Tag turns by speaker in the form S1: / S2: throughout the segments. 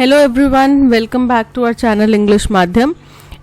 S1: Hello everyone, welcome back to our channel English Madhyam.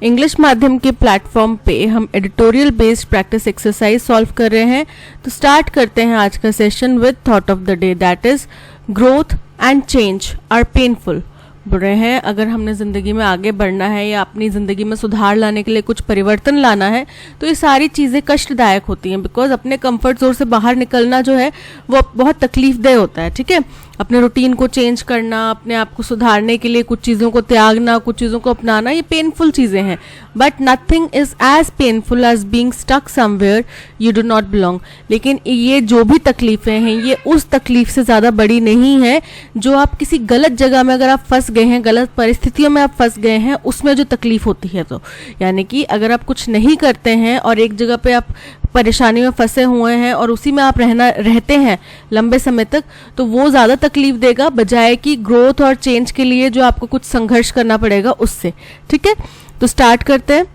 S1: English Madhyam के platform पे हम editorial based practice exercise solve कर रहे हैं। तो स्टार्ट करते हैं आज का session with thought of the day, that is growth and change are painful. बोल रहे हैं अगर हमने ज़िंदगी में आगे बढ़ना है या अपनी ज़िंदगी में सुधार लाने के लिए कुछ परिवर्तन लाना है तो ये सारी चीज़ें कष्टदायक होती हैं, बिकॉज अपने कंफर्ट जोन से बाहर निकलना जो है वो बहुत तकलीफदेह होता है। ठीक है, अपने रूटीन को चेंज करना, अपने आप को सुधारने के लिए कुछ चीज़ों को त्यागना, कुछ चीज़ों को अपनाना, ये पेनफुल चीज़ें हैं। But nothing is as painful as being stuck somewhere you do not belong. लेकिन ये जो भी तकलीफ़ें हैं ये उस तकलीफ से ज़्यादा बड़ी नहीं है जो आप किसी गलत जगह में अगर आप फंस गए हैं, गलत परिस्थितियों में आप फंस गए हैं, उसमें जो तकलीफ होती है। तो यानी कि अगर आप कुछ नहीं करते हैं और एक जगह पे आप परेशानी में फंसे हुए हैं और उसी में आप रहते हैं लंबे समय तक, तो वो ज़्यादा तकलीफ देगा बजाय कि ग्रोथ और चेंज के लिए जो आपको कुछ संघर्ष करना पड़ेगा उससे। ठीक है, तो स्टार्ट करते हैं।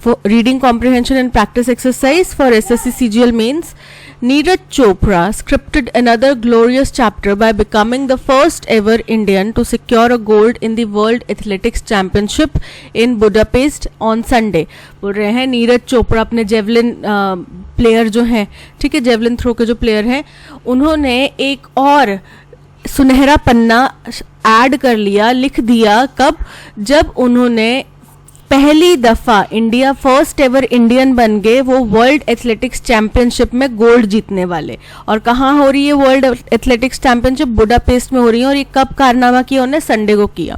S1: For reading comprehension and practice exercise for SSC CGL mains, Neeraj Chopra scripted another glorious chapter by becoming the first ever Indian to secure a gold in the World Athletics Championship in Budapest on Sunday। बोल रहे हैं नीरज चोपड़ा अपने javelin player जो हैं, ठीक है, javelin throw के जो प्लेयर हैं, उन्होंने एक और सुनहरा पन्ना ऐड कर लिया, लिख दिया। कब? जब उन्होंने पहली दफा इंडिया फर्स्ट एवर इंडियन बन गए वो वर्ल्ड एथलेटिक्स चैंपियनशिप में गोल्ड जीतने वाले। और कहाँ हो रही है वर्ल्ड एथलेटिक्स चैंपियनशिप? बुडापेस्ट में हो रही है। और ये कब कारनामा किया उन्होंने? संडे को किया।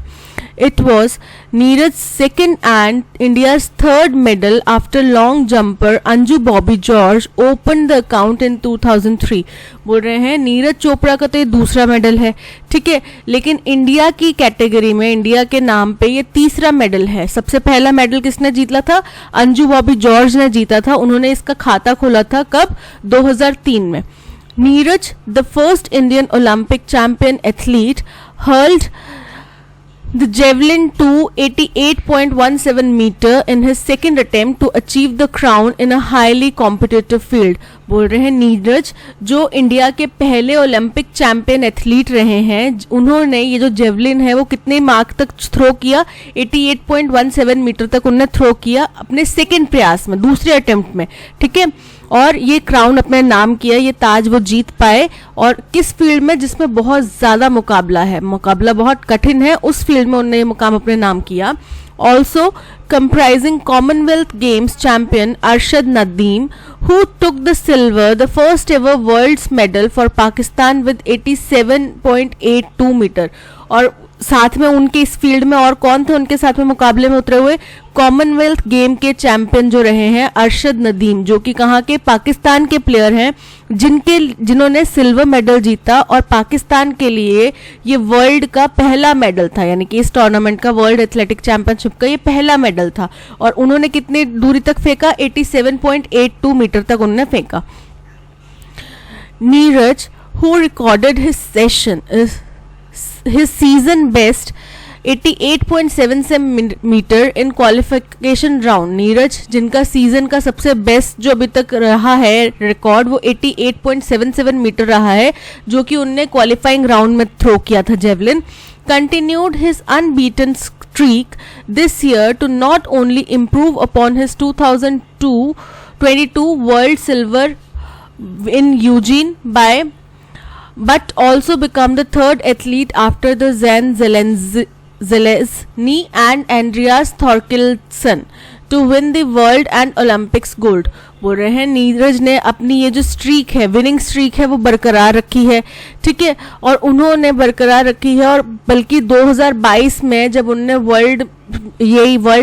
S1: It was Neeraj's second and India's third medal after long jumper Anju Bobby George opened the account in 2003। बोल रहे हैं नीरज चोपड़ा का तो ये दूसरा मेडल है, ठीक है, लेकिन इंडिया की कैटेगरी में इंडिया के नाम पे ये तीसरा मेडल है। सबसे पहला मेडल किसने जीता था? अंजू बॉबी जॉर्ज ने जीता था। उन्होंने इसका खाता खोला था कब? 2003 में। Neeraj the first Indian Olympic champion athlete hurled the javelin to 88.17 meter in his second attempt to achieve the crown in a highly competitive field। बोल रहे हैं नीरज जो इंडिया के पहले ओलंपिक चैंपियन एथलीट रहे हैं, उन्होंने ये जो जेवलिन है वो कितने मार्क तक थ्रो किया? 88.17 मीटर तक उन्होंने थ्रो किया अपने सेकेंड प्रयास में, दूसरे अटेम्प्ट में। ठीक है, और ये क्राउन अपने नाम किया, ये ताज वो जीत पाए। और किस फील्ड में? जिसमें बहुत ज़्यादा मुकाबला है, मुकाबला बहुत कठिन है, उस फील्ड में उन्होंने ये मुकाम अपने नाम किया। Also comprising Commonwealth Games champion Arshad Nadeem, who took the silver, the first ever world's medal for Pakistan with 87.82 meter। और साथ में उनके इस फील्ड में और कौन थे उनके साथ में मुकाबले में उतरे हुए? कॉमनवेल्थ गेम के चैंपियन जो रहे हैं अरशद नदीम, जो कि कहाँ के? पाकिस्तान के प्लेयर हैं, जिन्होंने सिल्वर मेडल जीता। और पाकिस्तान के लिए ये वर्ल्ड का पहला मेडल था, यानी कि इस टूर्नामेंट का, वर्ल्ड एथलेटिक चैंपियनशिप का ये पहला मेडल था। और उन्होंने कितनी दूरी तक फेंका? 87.82 मीटर तक उन्होंने फेंका। Neeraj who recorded his season best 88.77 metre in qualification round. Neeraj जिनका सीजन का सबसे बेस्ट जो अभी तक रहा है रिकॉर्ड वो 88.77 मीटर रहा है, जो कि उनने क्वालिफाइंग राउंड में थ्रो किया था javelin. Continued his unbeaten streak this year to not only improve upon his 2022 world silver in Eugene but also become the third athlete after the Zan Zelensky and Andreas Thorkildsen to win the world and Olympics gold। बोल रहे हैं नीरज ने अपनी ये जो streak है, winning streak है, वो बरकरार रखी है। ठीक है, और उन्होंने बरकरार रखी है। और बल्कि 2022 में जब उन्होंने वर्ल्ड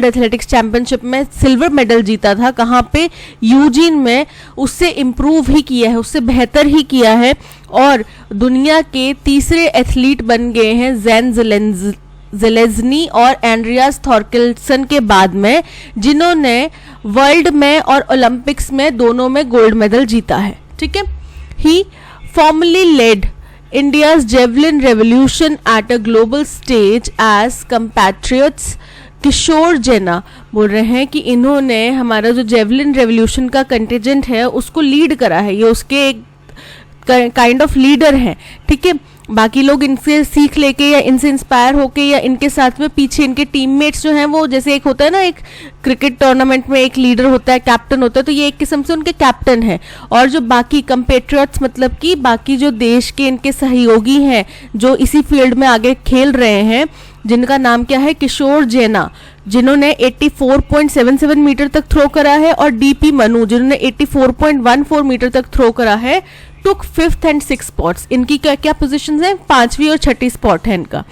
S1: एथलेटिक्स चैंपियनशिप में सिल्वर मेडल जीता था, कहाँ पे? यूजीन में, उससे इम्प्रूव ही किया है, उससे बेहतर ही किया है। और दुनिया के तीसरे एथलीट बन गए हैं जैन जेलेज्नी और एंड्रियास थॉर्किल्सन के बाद में, जिन्होंने वर्ल्ड में और ओलंपिक्स में दोनों में गोल्ड मेडल जीता है। ठीक है, he formally led India's javelin revolution at a global stage as compatriots Kishore Jena. बोल रहे हैं कि इन्होंने हमारा जो जेवलिन रेवोल्यूशन का कंटिजेंट है उसको लीड करा है, ये उसके एक काइंड ऑफ लीडर हैं। ठीक है, बाकी लोग इनसे सीख लेके या इनसे इंस्पायर होके या इनके साथ में पीछे इनके टीममेट्स जो हैं वो, जैसे एक होता है ना, एक क्रिकेट टूर्नामेंट में एक लीडर होता है, कैप्टन होता है, तो ये एक किस्म से उनके कैप्टन है। और जो बाकी कंपेट्रियट्स, मतलब कि बाकी जो देश के इनके सहयोगी हैं जो इसी फील्ड में आगे खेल रहे हैं, जिनका नाम क्या है, किशोर जेना, जिन्होंने 84.77 मीटर तक थ्रो करा है, और डीपी मनु जिन्होंने 84.14 मीटर तक थ्रो करा है, टुक 5th and 6th स्पॉट्स। इनकी क्या क्या पोजीशंस हैं, 5वीं और 6ठी स्पॉट है इनका।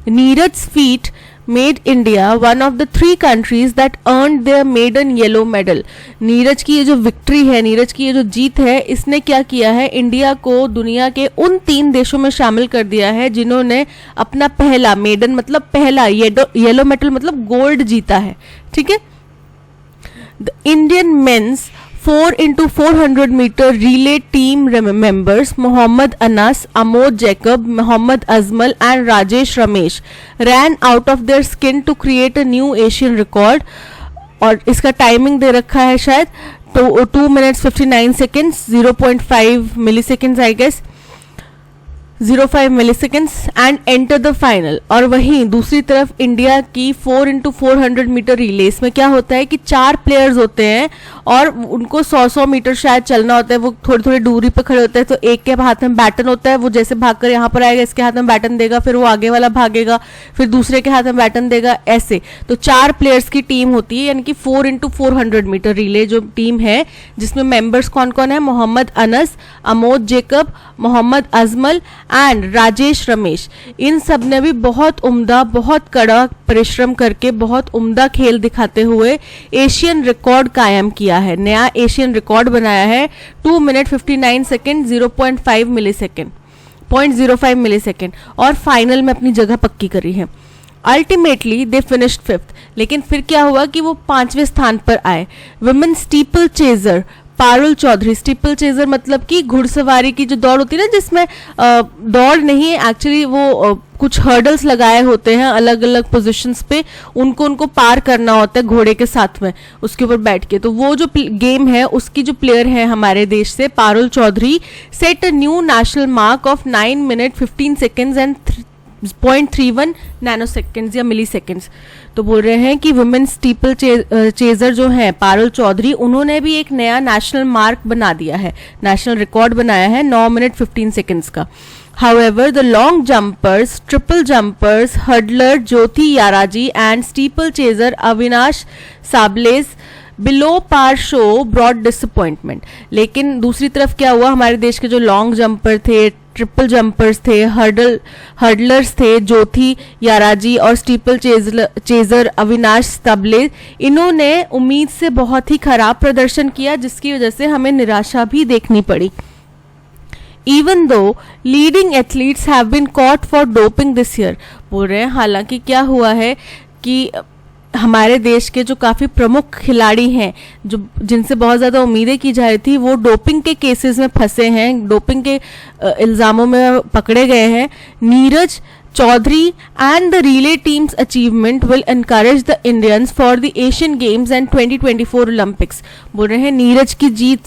S1: Neeraj feat made India one of the 3 countries that earned their maiden yellow medal. Neeraj की ये जो विक्ट्री है, नीरज की ये जो जीत है, इसने क्या किया है, इंडिया को दुनिया के उन 3 देशों में शामिल कर दिया है जिन्होंने अपना पहला, मेडन मतलब पहला, येलो मेडल मतलब गोल्ड जीता है। ठीक है। The Indian mains 4x400 meter relay team members Mohammad Anas, Amod Jacob, Mohammad Azmal and Rajesh Ramesh ran out of their skin to create a new Asian record। और इसका timing दे रखा है शायद तो 2 minutes 59 seconds, 0.5 milliseconds I guess, 0.5 milliseconds and enter the final. और वहीं दूसरी तरफ इंडिया की 4x400 मीटर रिले, इसमें क्या होता है कि 4 प्लेयर्स होते हैं और उनको 100 मीटर शायद चलना होता है, वो थोड़ी थोड़ी दूरी पर खड़े होते हैं, तो एक के हाथ में बैटन होता है, वो जैसे भागकर यहाँ पर आएगा, इसके हाथ में बैटन देगा, फिर वो आगे वाला भागेगा, फिर दूसरे के हाथ में बैटन देगा, ऐसे। तो 4 प्लेयर्स की टीम होती है, यानी कि 4x400 मीटर रिले जो टीम है, जिसमें मेंबर्स कौन कौन है, मोहम्मद अनस, अमोद जेकब, मोहम्मद अजमल एंड राजेश रमेश। इन सब ने भी बहुत उम्दा, बहुत कड़ा परिश्रम करके बहुत उम्दा खेल दिखाते हुए एशियन रिकॉर्ड कायम किया है, नया एशियन रिकॉर्ड बनाया है। 2 minute 59 सेकेंड 0.5 मिलीसेकेंड, 0.05 मिलीसेकेंड, और फाइनल में अपनी जगह पक्की करी है। अल्टीमेटली दे फिनिश्ड 5th, लेकिन फिर क्या हुआ कि वो 5वें स्थान पर आए। Women steeplechaser Parul Chaudhary, steeplechaser मतलब कि घुड़सवारी की जो दौड़ होती है ना, जिसमें दौड़ नहीं एक्चुअली वो कुछ हर्डल्स लगाए होते हैं अलग अलग पोजीशंस पे, उनको पार करना होता है घोड़े के साथ में उसके ऊपर बैठ के। तो वो जो गेम है उसकी जो प्लेयर है हमारे देश से Parul Chaudhary, set a new national mark of 9 minute 15 seconds and 0.31 nanoseconds या मिली सेकेंड्स। तो बोल रहे हैं कि वुमेन स्टीपल चेजर जो है पारुल चौधरी, उन्होंने भी एक नया नेशनल मार्क बना दिया है, नेशनल रिकॉर्ड बनाया है 9 minute 15 seconds का। However, the long jumpers, triple jumpers, hurdler Jyoti Yaraji and steeple chaser Avinash Sable's below par show broad disappointment. लेकिन दूसरी तरफ क्या हुआ, हमारे देश के जो लॉन्ग जंपर थे, ट्रिपल जंपर्स थे, हर्डलर्स थे, ज्योति याराजी और स्टीपल चेजर अविनाश तबले, इन्होंने उम्मीद से बहुत ही खराब प्रदर्शन किया, जिसकी वजह से हमें निराशा भी देखनी पड़ी। Even though leading athletes have been caught for doping this year, बोल रहे हैं हालांकि क्या हुआ है कि हमारे देश के जो काफ़ी प्रमुख खिलाड़ी हैं, जो जिनसे बहुत ज़्यादा उम्मीदें की जा रही थी, वो डोपिंग के केसेस में फंसे हैं, डोपिंग के इल्ज़ामों में पकड़े गए हैं। Neeraj Chaudhary and the relay team's achievement will encourage the Indians for the Asian Games and 2024 Olympics. बोल रहे हैं नीरज की जीत,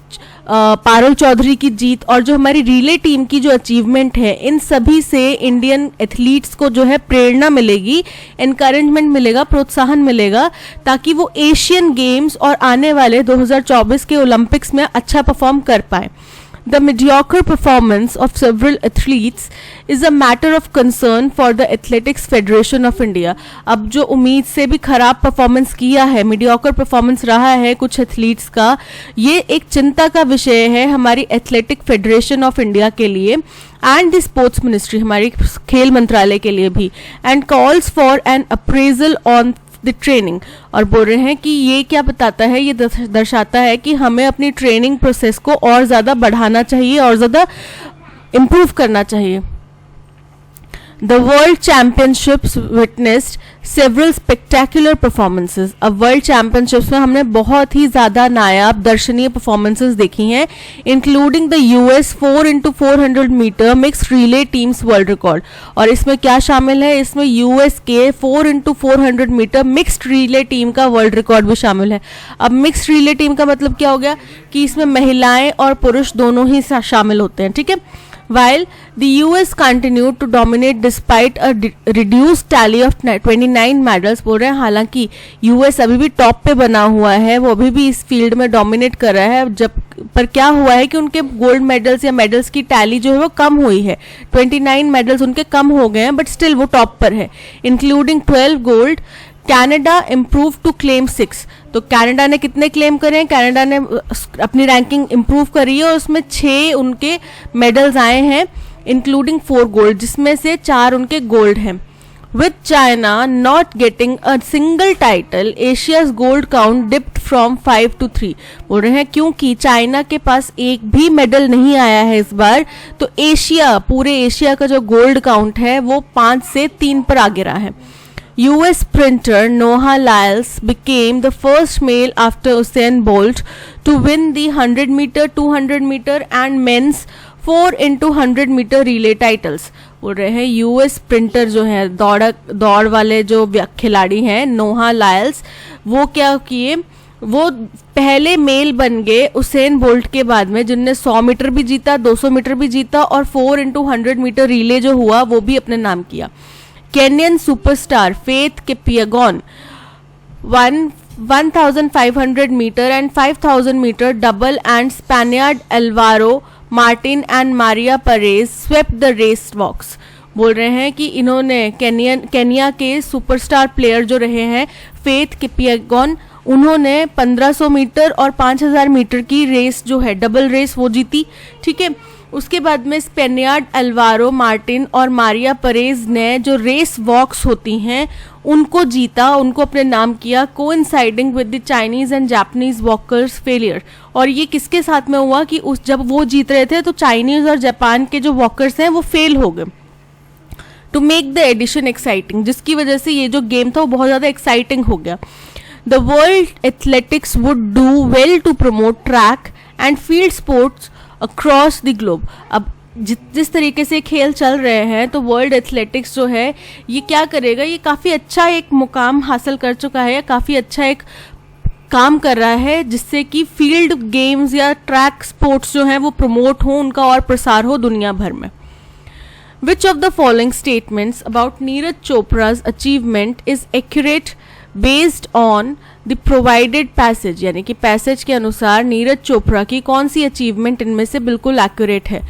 S1: पारुल चौधरी की जीत और जो हमारी रिले टीम की जो अचीवमेंट है, इन सभी से इंडियन एथलीट्स को जो है प्रेरणा मिलेगी, एनकरेजमेंट मिलेगा, प्रोत्साहन मिलेगा, ताकि वो एशियन गेम्स और आने वाले 2024 के ओलंपिक्स में अच्छा परफॉर्म कर पाए। The mediocre performance of several athletes is a matter of concern for the Athletics Federation of India। अब जो उम्मीद से भी खराब परफॉर्मेंस किया है, mediocre परफॉर्मेंस रहा है कुछ एथलीट्स का, ये एक चिंता का विषय है हमारी एथलेटिक फेडरेशन ऑफ इंडिया के लिए एंड द स्पोर्ट्स मिनिस्ट्री, हमारी खेल मंत्रालय के लिए भी, and calls for an appraisal on the training. और बोल रहे हैं कि ये क्या बताता है, ये दर्शाता है कि हमें अपनी ट्रेनिंग प्रोसेस को और ज़्यादा बढ़ाना चाहिए और ज़्यादा इम्प्रूव करना चाहिए। The world championships witnessed several spectacular performances. अब वर्ल्ड चैम्पियनशिप्स में हमने बहुत ही ज़्यादा नायाब दर्शनीय परफॉर्मेंसेज देखी हैं, including the US 4x400 metre mixed relay team's world record. और इसमें क्या शामिल है, इसमें US के 4x400 metre mixed relay team का वर्ल्ड रिकॉर्ड भी शामिल है। अब मिक्स्ड रिले टीम का मतलब क्या हो गया कि इसमें महिलाएं और पुरुष दोनों ही शामिल होते हैं, ठीक है। While The US continued to dominate despite a reduced tally of 29 medals. बोल रहे हैं हालांकि US अभी भी टॉप पे बना हुआ है, वो अभी भी इस फील्ड में डोमिनेट कर रहा है, जब पर क्या हुआ है कि उनके गोल्ड मेडल्स या मेडल्स की टैली जो है वो कम हुई है. 29 मेडल्स उनके कम हो गए हैं, बट स्टिल वो टॉप पर है, including 12 gold. Canada improve to claim 6. तो कनाडा ने कितने क्लेम करे हैं? कनाडा ने अपनी रैंकिंग इम्प्रूव करी है और उसमें 6 उनके मेडल्स आए हैं, इंक्लूडिंग 4 गोल्ड, जिसमें से 4 उनके गोल्ड हैं. With China not getting a single title, Asia's gold count dipped from 5 to 3. बोल रहे हैं क्योंकि चाइना के पास एक भी मेडल नहीं आया है इस बार, तो एशिया, पूरे एशिया का जो गोल्ड काउंट है वो 5 से 3 पर आ गिरा है. US sprinter Noah Lyles became the first male after Usain Bolt to win the 100 meter, 200 meter and men's 4x100 meter relay titles. बोल रहे हैं US स्प्रिंटर जो है, दौड़ वाले जो खिलाड़ी हैं, नोहा लायल्स, वो क्या किए, वो पहले मेल बन गए उसेन बोल्ट के बाद में, जिनने 100 मीटर भी जीता, 200 मीटर भी जीता और 4x100 मीटर रिले जो हुआ वो भी अपने नाम किया. Kenyan superstar Faith Kipyegon won 1500 meter and 5000 meter double, and Spaniard Alvaro Martin and Maria Perez swept the race walks. बोल रहे हैं कि इन्होंने केनिया के सुपरस्टार प्लेयर जो रहे हैं फेथ किपियगॉन, उन्होंने 1500 मीटर और 5000 मीटर की रेस जो है डबल रेस वो जीती. ठीक है, उसके बाद में स्पेनियार्ड अल्वारो मार्टिन और मारिया परेज ने जो रेस वॉक्स होती हैं उनको जीता, उनको अपने नाम किया, coinciding with the Chinese and Japanese walkers failure. और ये किसके साथ में हुआ कि उस जब वो जीत रहे थे तो चाइनीज और जापान के जो वॉकर्स हैं वो फेल हो गए. To make the edition exciting, जिसकी वजह से ये जो गेम था वो बहुत ज़्यादा एक्साइटिंग हो गया. The World Athletics would do well to promote track and field sports across the globe. अब जिस तरीके से खेल चल रहे हैं तो वर्ल्ड एथलेटिक्स जो है ये क्या करेगा, ये काफ़ी अच्छा एक मुकाम हासिल कर चुका है, काफ़ी अच्छा एक काम कर रहा है, जिससे कि फील्ड गेम्स या ट्रैक स्पोर्ट्स जो हैं वो प्रमोट हो, उनका और प्रसार हो दुनिया भर में. Which of the following statements about Neeraj Chopra's achievement is accurate based on the provided passage? यानी कि पैसेज के अनुसार नीरज चोपड़ा की कौन सी अचीवमेंट इनमें से बिल्कुल एक्यूरेट है.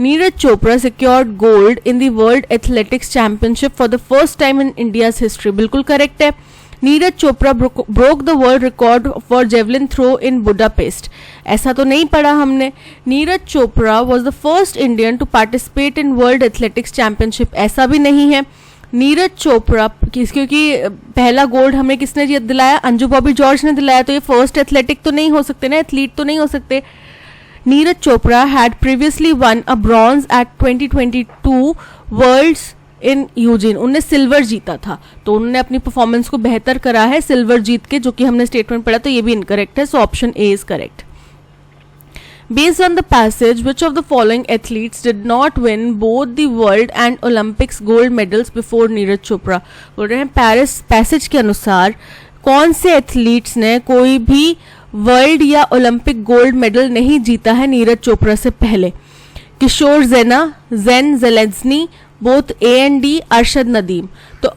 S1: Neeraj Chopra secured gold in the World Athletics Championship for the first time in India's history. बिल्कुल करेक्ट है. Neeraj Chopra broke the world record for javelin throw in Budapest. ऐसा तो नहीं पढ़ा हमने. Neeraj Chopra was the first Indian to participate in World Athletics Championship. ऐसा भी नहीं है. नीरज चोपड़ा क्योंकि पहला गोल्ड हमें किसने दिलाया, अंजू बॉबी जॉर्ज ने दिलाया, तो ये फर्स्ट एथलेटिक तो नहीं हो सकते ना, एथलीट तो नहीं हो सकते. Neeraj Chopra had previously won a bronze at 2022 Worlds in Eugene. उनने सिल्वर जीता था, तो उन्होंने अपनी परफॉर्मेंस को बेहतर करा है सिल्वर जीत के, जो कि हमने स्टेटमेंट पढ़ा, तो ये भी इनकरेक्ट है. So option A is correct. Based on the passage, which of the following athletes did not win both the world and Olympics gold medals before Neeraj Chopra? बोल रहे हैं पैरिस पैसेज के अनुसार कौन से एथलीट्स ने कोई भी वर्ल्ड या ओलंपिक गोल्ड मेडल नहीं जीता है नीरज चोपड़ा से पहले. किशोर जेना, जेन जेलेंस्नी, बोथ A&D, अरशद नदीम. तो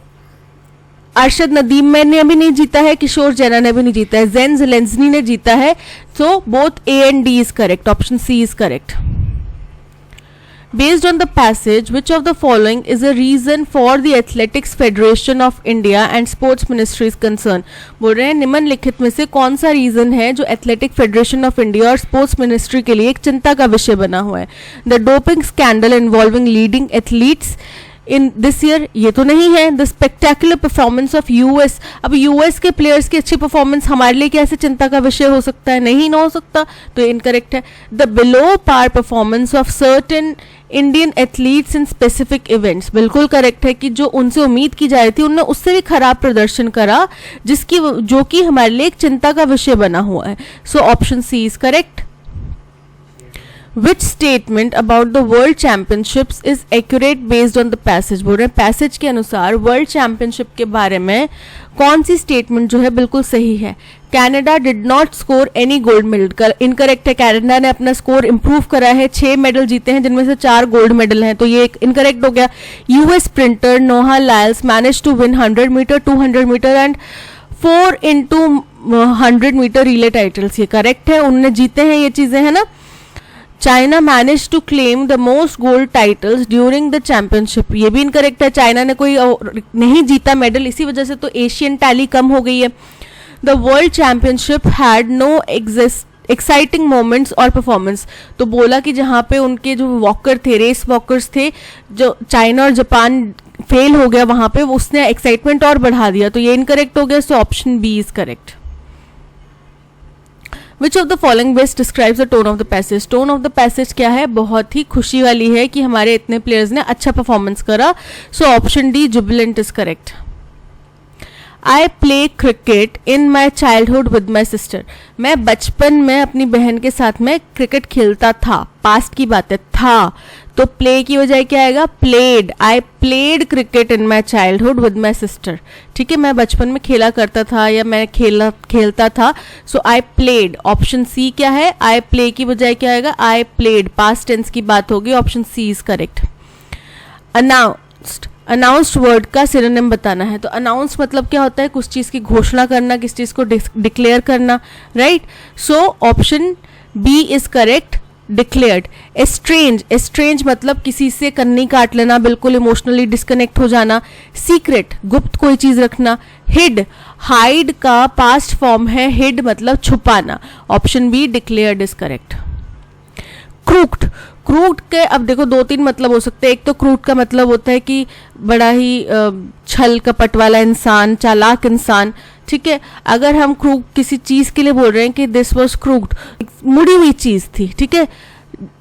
S1: अरशद नदीम मैंने अभी नहीं जीता है, किशोर जैना ने भी नहीं जीता है, जेन जेलेंस्नी ने जीता है. So both A&D is correct. Option C is correct. Based on the passage, which of the following is a reason for the Athletics Federation of India and Sports Ministry is concerned? बोल रहे हैं निम्नलिखित में से कौन सा reason है जो एथलेटिक फेडरेशन ऑफ इंडिया और स्पोर्ट्स मिनिस्ट्री के लिए एक चिंता का विषय बना हुआ है. The doping scandal involving leading athletes in this year, ये तो नहीं है. The spectacular performance of US, अब यूएस के प्लेयर्स की अच्छी परफॉर्मेंस हमारे लिए कैसे चिंता का विषय हो सकता है, नहीं ना हो सकता, तो इनकरेक्ट है. The below par performance of certain Indian athletes in specific events, बिल्कुल करेक्ट है कि जो उनसे उम्मीद की जा रही थी उन्होंने उससे भी खराब प्रदर्शन करा, जो कि हमारे लिए एक चिंता का विषय बना हुआ है. So option C is correct. Which statement about the world championships is accurate based on the passage. बोल रहे हैं पैसेज के अनुसार वर्ल्ड चैंपियनशिप के बारे में कौन सी स्टेटमेंट जो है बिल्कुल सही है। Canada did not score any gold medal, incorrect है। कनाडा ने अपना स्कोर इंप्रूव करा है, 6 मेडल जीते हैं जिनमें से 4 गोल्ड मेडल हैं, तो ये एक इनकरेक्ट हो गया। US sprinter Noah Lyles manage to win 100 metre, 200 metre and 4 into 100 metre relay titles, ये करेक्ट है, उन्होंने जीते हैं ये चीजें, है ना। China manage to claim the most gold titles during the championship, ये भी इनकरेक्ट है, चाइना ने कोई नहीं जीता मेडल, इसी वजह से तो एशियन टैली कम हो गई है। The world championship had no exciting moments और परफॉर्मेंस, तो बोला कि जहाँ पे उनके जो वॉकर थे, रेस वॉकर्स थे, जो चाइना और जापान फेल हो गया वहां पे, उसने एक्साइटमेंट और बढ़ा दिया, तो ये इनकरेक्ट हो गया। So option B is correct. Which of the following best describes the tone of the passage. Tone of the passage क्या है, बहुत ही खुशी वाली है कि हमारे इतने प्लेयर्स ने अच्छा परफॉर्मेंस करा। सो option D Jubilant is correct. I play cricket in my childhood with my sister, मैं बचपन में अपनी बहन के साथ में क्रिकेट खेलता था, पास्ट की बात है, था, तो प्ले की वजह क्या आएगा, played. I played cricket in my childhood with my sister, ठीक है, मैं बचपन में खेला करता था या मैं खेलता था, सो आई प्लेड। ऑप्शन सी क्या है, आई प्ले की बजाय क्या आएगा, आई प्लेड, पास्ट टेंस की बात होगी, option C is correct. Announced, announced word का सिनोनिम बताना है, तो अनाउंस मतलब क्या होता है, कुछ चीज की घोषणा करना, किस चीज को डिक्लेयर करना, right. So option B is correct, declared. Estrange, estrange मतलब किसी से कन्नी काट लेना, बिल्कुल इमोशनली डिस्कनेक्ट हो जाना। सीक्रेट, गुप्त कोई चीज रखना। हिड, हाइड का पास्ट फॉर्म है, हिड मतलब छुपाना, option be declared is correct. Crooked, crude के अब देखो 2-3 मतलब हो सकते हैं। एक तो क्रूड का मतलब होता है कि बड़ा ही छल कपट वाला इंसान, चालाक इंसान, ठीक है। अगर हम क्रूड किसी चीज के लिए बोल रहे हैं कि दिस वाज क्रूड, मुड़ी हुई चीज थी, ठीक है,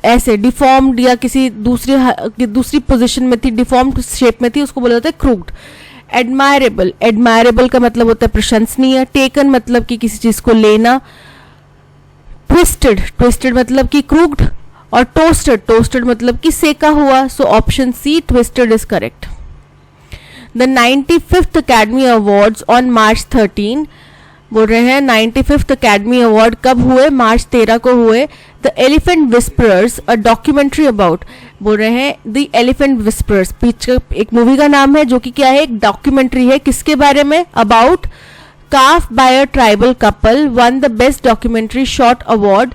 S1: ऐसे डिफॉर्म्ड या किसी दूसरी पोजीशन में थी, डिफॉर्म्ड शेप में थी, उसको बोला जाता है क्रूड। एडमायरेबल, एडमायरेबल का मतलब होता है प्रशंसनीय। टेकन मतलब कि किसी चीज को लेना। ट्विस्टेड, ट्विस्टेड मतलब कि क्रूड। और टोस्टेड, टोस्टेड मतलब कि सेका हुआ, so option C twisted is correct. The 95th Academy Awards on March 13, बोल रहे हैं 95th अकेडमी अवार्ड कब हुए, मार्च 13 को हुए। The elephant whisperers, a documentary about, बोल रहे हैं द एलिफेंट विस्परर्स, पीछे एक मूवी का नाम है जो कि क्या है, एक डॉक्यूमेंट्री है, किसके बारे में, about calf by a tribal couple won the best documentary short award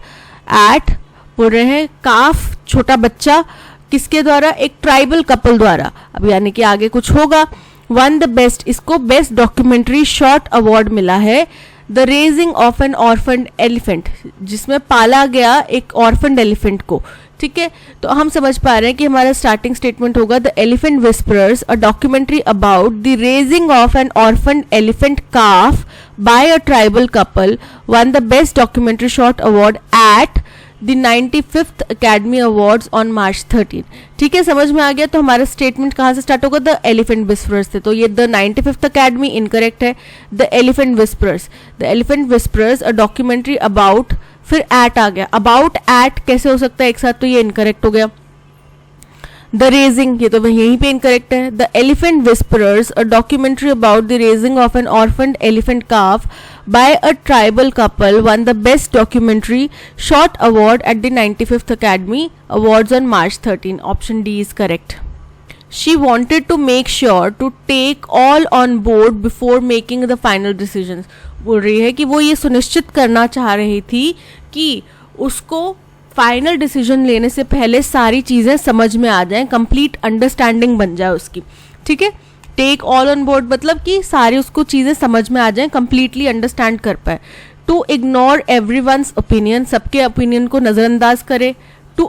S1: at, बोल रहे हैं काफ छोटा बच्चा, किसके द्वारा, एक ट्राइबल कपल द्वारा, अब यानी कि आगे कुछ होगा। वन द बेस्ट, इसको बेस्ट डॉक्यूमेंट्री शॉर्ट अवार्ड मिला है। The raising of an orphaned elephant, जिसमें पाला गया एक ऑर्फन्ड एलिफेंट को, ठीक है। तो हम समझ पा रहे हैं कि हमारा स्टार्टिंग स्टेटमेंट होगा the elephant whisperers, a documentary about the raising of an orphaned elephant calf by a tribal couple won the best documentary short award at the 95th Academy Awards on March 13, ठीक है, समझ में आ गया। तो हमारा statement कहाँ से start होगा, द एलिफेंट विस्परर्स से, तो ये द 95th अकेडमी इनकरेक्ट है। The elephant whisperers, the elephant whisperers a documentary about, फिर एट आ गया, अबाउट एट कैसे हो सकता है एक साथ, तो ये इनकरेक्ट हो गया। द रेजिंग, ये तो यहीं पे इनकरेक्ट है। The elephant whisperers, a documentary about the raising of an orphaned elephant calf by a tribal couple won the best documentary short award at the 95th Academy Awards on March 13. Option D is correct. She wanted to make sure to take all on board before making the final decisions. बोल रही है कि वो ये सुनिश्चित करना चाह रही थी कि उसको फाइनल डिसीजन लेने से पहले सारी चीजें समझ में आ जाएं, कंप्लीट अंडरस्टैंडिंग बन जाए उसकी, ठीक है। टेक ऑल ऑन बोर्ड मतलब कि सारी उसको चीजें समझ में आ जाएं, कंप्लीटली अंडरस्टैंड कर पाए। टू इग्नोर एवरीवन्स ओपिनियन, सबके ओपिनियन को नजरअंदाज करे। To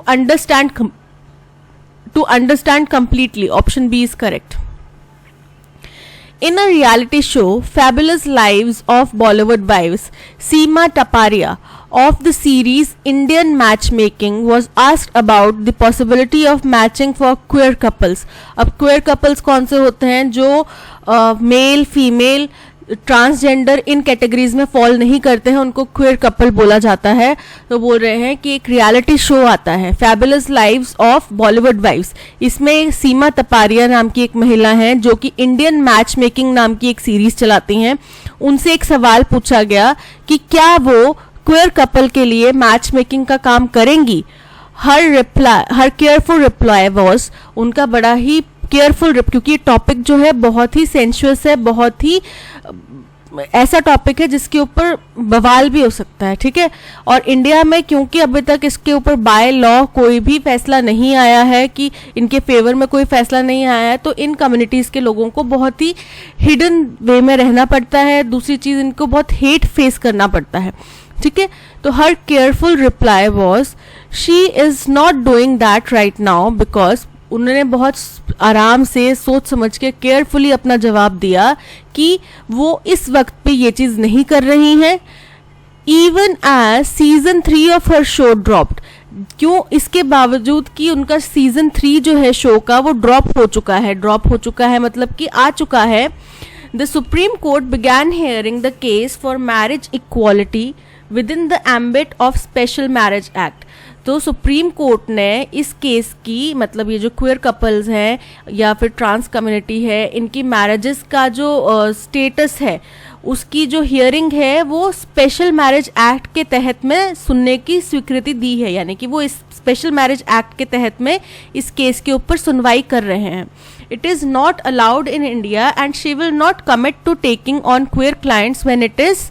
S1: understand completely, option B is correct. In a reality show, Fabulous Lives of Bollywood Wives, Seema Taparia of the series Indian Matchmaking was asked about the possibility of matching for queer couples. अब queer couples कौन से होते हैं, जो male female transgender इन categories में fall नहीं करते हैं, उनको क्वेयर कपल बोला जाता है। तो बोल रहे हैं कि एक रियलिटी शो आता है fabulous lives of Bollywood wives, इसमें सीमा तपारिया नाम की एक महिला हैं जो कि इंडियन मैच मेकिंग नाम की एक सीरीज चलाती हैं। उनसे एक सवाल पूछा गया कि क्या वो क्वेयर कपल के लिए मैच मेकिंग का काम करेंगी। हर केयरफुल रिप्लाई वॉज, उनका बड़ा ही केयरफुल, क्योंकि टॉपिक जो है बहुत ही सेंशुअस है, बहुत ही ऐसा टॉपिक है जिसके ऊपर बवाल भी हो सकता है, ठीक है। और इंडिया में क्योंकि अभी तक इसके ऊपर बाय लॉ कोई भी फैसला नहीं आया है, कि इनके फेवर में कोई फैसला नहीं आया है, तो इन कम्युनिटीज़ के लोगों को बहुत ही हिडन वे में रहना पड़ता है। दूसरी चीज़, इनको बहुत हेट फेस करना पड़ता है, ठीक है। तो her careful reply was she is not doing that right now, because उन्होंने बहुत आराम से सोच समझ के केयरफुली अपना जवाब दिया कि वो इस वक्त पे ये चीज़ नहीं कर रही हैं। Even as season 3 of her show dropped, क्यों, इसके बावजूद कि उनका सीजन 3 जो है शो का वो ड्रॉप हो चुका है मतलब कि आ चुका है। The supreme court began hearing the case for marriage equality with in the ambit of special marriage act. तो सुप्रीम कोर्ट ने इस केस की, मतलब ये जो क्वेयर कपल्स हैं या फिर ट्रांस कम्युनिटी है, इनकी मैरिजेस का जो स्टेटस है उसकी जो हियरिंग है वो स्पेशल मैरिज एक्ट के तहत में सुनने की स्वीकृति दी है, यानी कि वो इस स्पेशल मैरिज एक्ट के तहत में इस केस के ऊपर सुनवाई कर रहे हैं। It is not allowed in India and she will not commit to taking on queer clients when it is,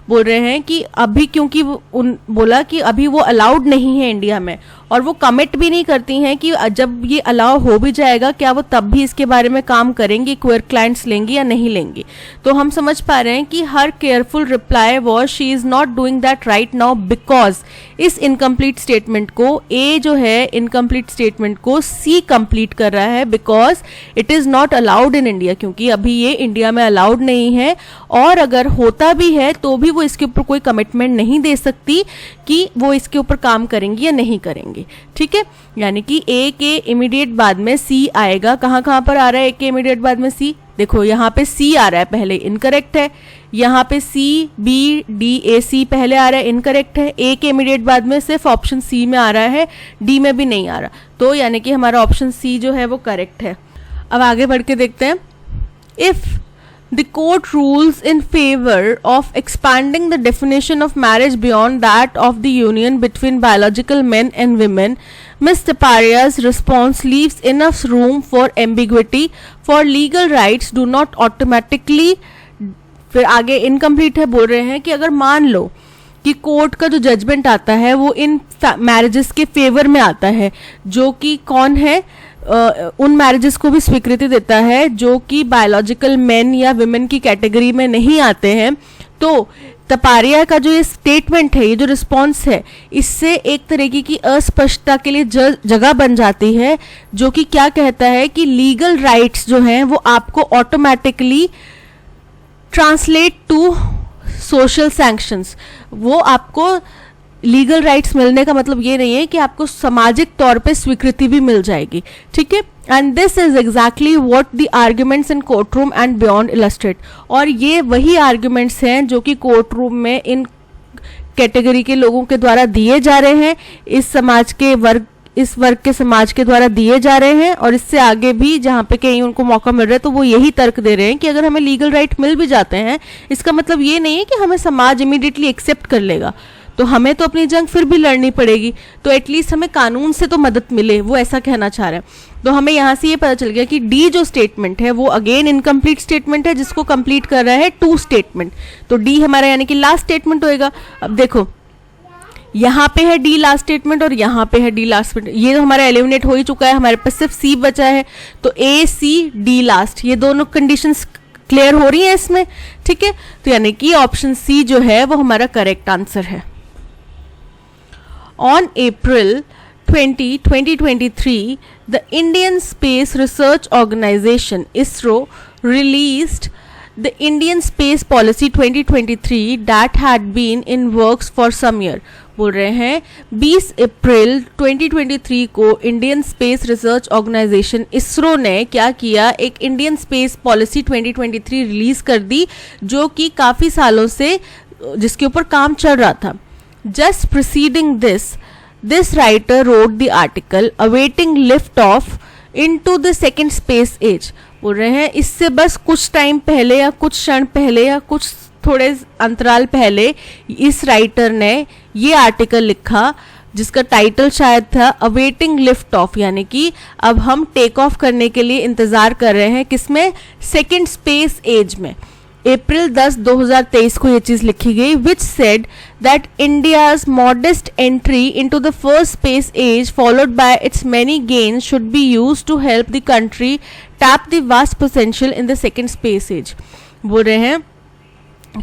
S1: बोल रहे हैं कि अभी, क्योंकि बोला कि अभी वो अलाउड नहीं है इंडिया में, और वो कमिट भी नहीं करती हैं कि जब ये अलाउ हो भी जाएगा क्या वो तब भी इसके बारे में काम करेंगी, क्वेयर क्लाइंट्स लेंगी या नहीं लेंगी। तो हम समझ पा रहे हैं कि her careful reply was she is not doing that right now, because इस इनकम्प्लीट स्टेटमेंट को, ए जो है इनकम्प्लीट स्टेटमेंट को सी कंप्लीट कर रहा है, because it is not allowed in India, क्योंकि अभी ये इंडिया में अलाउड नहीं है, और अगर होता भी है तो भी वो इसके ऊपर कोई कमिटमेंट नहीं दे सकती कि वो इसके ऊपर काम करेंगी या नहीं करेंगी, ठीक है। यानी कि ए के इमीडिएट बाद में सी आएगा। कहाँ पर आ रहा है ए के इमीडिएट बाद में सी, देखो यहाँ पे सी आ रहा है पहले, इनकरेक्ट है। यहाँ पे सी बी डी ए सी पहले आ रहा है, इनकरेक्ट है। ए के इमीडिएट बाद में सिर्फ ऑप्शन सी में आ रहा है, डी में भी नहीं आ रहा, तो यानी कि हमारा ऑप्शन सी जो है वो करेक्ट है। अब आगे बढ़ के देखते हैं। If the court rules in favor of expanding the definition of marriage beyond that of the union between biological men and women, Ms. Taparia's response leaves enough room for ambiguity, for legal rights do not automatically, फिर आगे incomplete है, बोल रहे हैं कि अगर मान लो कि कोर्ट का जो जजमेंट आता है वो इन मैरिजेस के फेवर में आता है, जो कि कौन है, उन मैरिजेस को भी स्वीकृति देता है जो कि बायोलॉजिकल मेन या विमेन की कैटेगरी में नहीं आते हैं। तो तपारिया का जो ये स्टेटमेंट है, ये जो रिस्पॉन्स है, इससे एक तरीके की अस्पष्टता के लिए जगह बन जाती है, जो कि क्या कहता है कि लीगल राइट्स जो हैं वो आपको automatically translate to social sanctions, वो आपको लीगल राइट्स मिलने का मतलब ये नहीं है कि आपको सामाजिक तौर पे स्वीकृति भी मिल जाएगी, ठीक है। And this is exactly what the arguments in court room and beyond illustrate, और ये वही आर्ग्यूमेंट्स हैं जो कि कोर्ट रूम में इन कैटेगरी के लोगों के द्वारा दिए जा रहे हैं, इस वर्ग के समाज के द्वारा दिए जा रहे हैं, और इससे आगे भी जहाँ पे कहीं उनको मौका मिल रहा है तो वो यही तर्क दे रहे हैं कि अगर हमें लीगल राइट मिल भी जाते हैं, इसका मतलब ये नहीं है कि हमें समाज इमीडिएटली एक्सेप्ट कर लेगा, तो हमें तो अपनी जंग फिर भी लड़नी पड़ेगी, तो एटलीस्ट हमें कानून से तो मदद मिले, वो ऐसा कहना चाह रहे हैं। तो हमें यहाँ से ये पता चल गया कि डी जो स्टेटमेंट है वो अगेन इनकम्प्लीट स्टेटमेंट है, जिसको कंप्लीट कर रहा है टू स्टेटमेंट, तो डी हमारा यानी कि लास्ट स्टेटमेंट होएगा। अब देखो यहाँ पे है डी लास्ट स्टेटमेंट और यहाँ पे है डी लास्ट स्टेटमेंट, ये तो हमारा एलिमिनेट हो ही चुका है, हमारे पास सिर्फ सी बचा है, तो ए सी डी लास्ट, ये दोनों कंडीशंस क्लियर हो रही है इसमें, ठीक है। तो यानी कि ऑप्शन सी जो है वो हमारा करेक्ट आंसर है। On April 20, 2023, the Indian Space Research Organization (ISRO) released the Indian space policy 2023 that had been in works for some year. बोल रहे हैं 20 अप्रैल 2023 को Indian space research organisation ISRO ने क्या किया, एक इंडियन स्पेस पॉलिसी 2023 रिलीज कर दी, जो कि काफ़ी सालों से जिसके ऊपर काम चल रहा था। Just preceding this writer wrote the article awaiting lift off into the second space age. बोल रहे हैं इससे बस कुछ टाइम पहले या कुछ क्षण पहले या कुछ थोड़े अंतराल पहले इस राइटर ने ये आर्टिकल लिखा, जिसका टाइटल शायद था अवेटिंग लिफ्ट ऑफ, यानी कि अब हम टेक ऑफ करने के लिए इंतजार कर रहे हैं, किसमें, सेकेंड स्पेस एज में। अप्रैल 10, 2023 को ये चीज लिखी गई, which said that India's modest entry into the first space age followed by its many gains should be used to help the country tap the vast potential in the second space age. बोल रहे हैं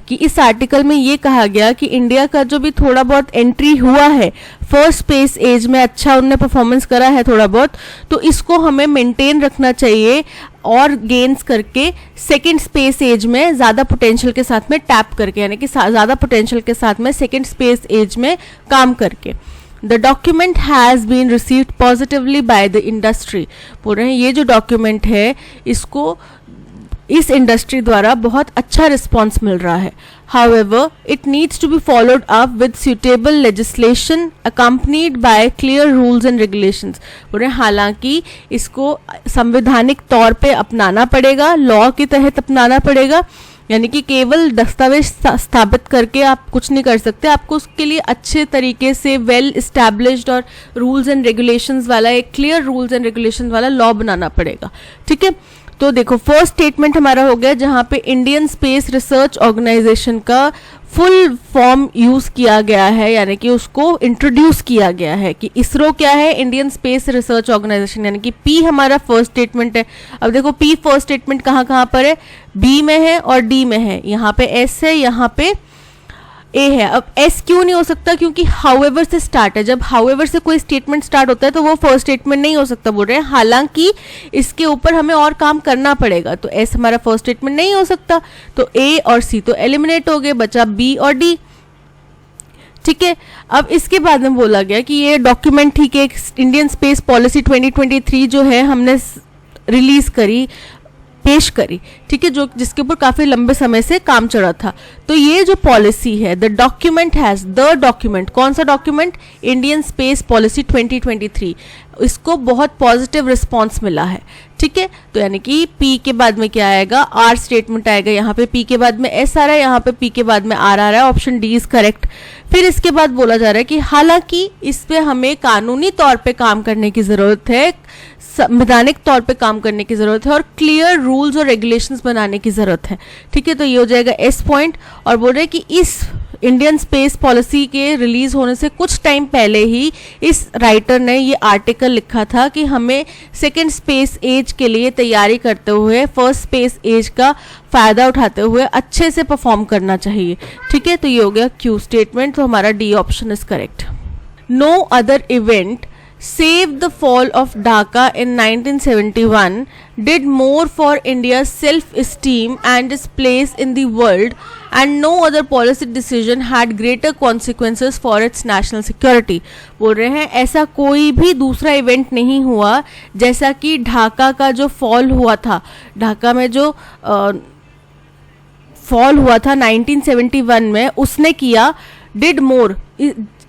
S1: कि इस article में ये कहा गया कि इंडिया का जो भी थोड़ा बहुत एंट्री हुआ है फर्स्ट स्पेस एज में, अच्छा उनने परफॉर्मेंस करा है थोड़ा बहुत, तो इसको हमें मेंटेन रखना चाहिए और गेन्स करके सेकेंड स्पेस एज में ज़्यादा पोटेंशियल के साथ में टैप करके, यानी कि ज़्यादा पोटेंशियल के साथ में सेकेंड स्पेस एज में काम करके। The document has been received positively by the industry. बोल रहे हैं ये जो डॉक्यूमेंट है इसको इस इंडस्ट्री द्वारा बहुत अच्छा रिस्पॉन्स मिल रहा है। However, it needs to be followed up with suitable legislation accompanied by clear rules and regulations। बोल रहे हैं हालांकि इसको संवैधानिक तौर पे अपनाना पड़ेगा, लॉ के तहत अपनाना पड़ेगा, यानी कि केवल दस्तावेज स्थापित करके आप कुछ नहीं कर सकते, आपको उसके लिए अच्छे तरीके से वेल इस्टेब्लिश्ड और रूल्स एंड रेगुलेशंस वाला, एक क्लियर रूल्स एंड रेगुलेशंस वाला लॉ बनाना पड़ेगा। ठीक है, तो देखो फर्स्ट स्टेटमेंट हमारा हो गया जहां पे इंडियन स्पेस रिसर्च ऑर्गेनाइजेशन का फुल फॉर्म यूज किया गया है, यानी कि उसको इंट्रोड्यूस किया गया है कि इसरो क्या है, इंडियन स्पेस रिसर्च ऑर्गेनाइजेशन, यानी कि पी हमारा फर्स्ट स्टेटमेंट है। अब देखो पी फर्स्ट स्टेटमेंट कहाँ कहाँ पर है, बी में है और डी में है, यहाँ पे एस है, यहाँ पे ए है। अब एस क्यों नहीं हो सकता, क्योंकि हाउएवर से स्टार्ट है, जब हाउएवर से कोई स्टेटमेंट स्टार्ट होता है तो वो फर्स्ट स्टेटमेंट नहीं हो सकता। बोल रहे हैं हालांकि इसके ऊपर हमें और काम करना पड़ेगा, तो एस हमारा फर्स्ट स्टेटमेंट नहीं हो सकता, तो ए और सी तो एलिमिनेट हो गए, बचा बी और डी। ठीक है, अब इसके बाद में बोला गया कि ये डॉक्यूमेंट ठीक है, इंडियन स्पेस पॉलिसी 2023 जो है हमने रिलीज करी, पेश करी, ठीक है, जो जिसके ऊपर काफी लंबे समय से काम चल रहा था। तो ये जो पॉलिसी है, the document has, the document कौन सा डॉक्यूमेंट, इंडियन स्पेस पॉलिसी 2023, इसको बहुत पॉजिटिव रिस्पॉन्स मिला है। ठीक है, तो यानी कि पी के बाद में क्या आएगा, आर स्टेटमेंट आएगा, यहाँ पे पी के बाद में एस आ रहा है, यहाँ पे पी के बाद में आर आ रहा है, ऑप्शन डी इज करेक्ट। फिर इसके बाद बोला जा रहा है कि हालांकि इस पे हमें कानूनी तौर पे काम करने की जरूरत है, संवैधानिक तौर पे काम करने की जरूरत है और क्लियर रूल्स और रेगुलेशंस बनाने की जरूरत है। ठीक है, तो ये हो जाएगा एस पॉइंट। और बोल रहे हैं कि इस इंडियन स्पेस पॉलिसी के रिलीज होने से कुछ टाइम पहले ही इस राइटर ने ये आर्टिकल लिखा था कि हमें सेकेंड स्पेस एज के लिए तैयारी करते हुए फर्स्ट स्पेस एज का फायदा उठाते हुए अच्छे से परफॉर्म करना चाहिए। ठीक है, तो ये हो गया क्यू स्टेटमेंट, तो हमारा D option is correct. No other event save the fall of Dhaka in 1971 did more for India's self-esteem and its place in the world, and no other policy decision had greater consequences for its national security। बोल रहे हैं ऐसा कोई भी दूसरा event नहीं हुआ जैसा कि ढाका का जो फॉल हुआ था, ढाका में जो फॉल हुआ था 1971 में, उसने किया, डिड मोर,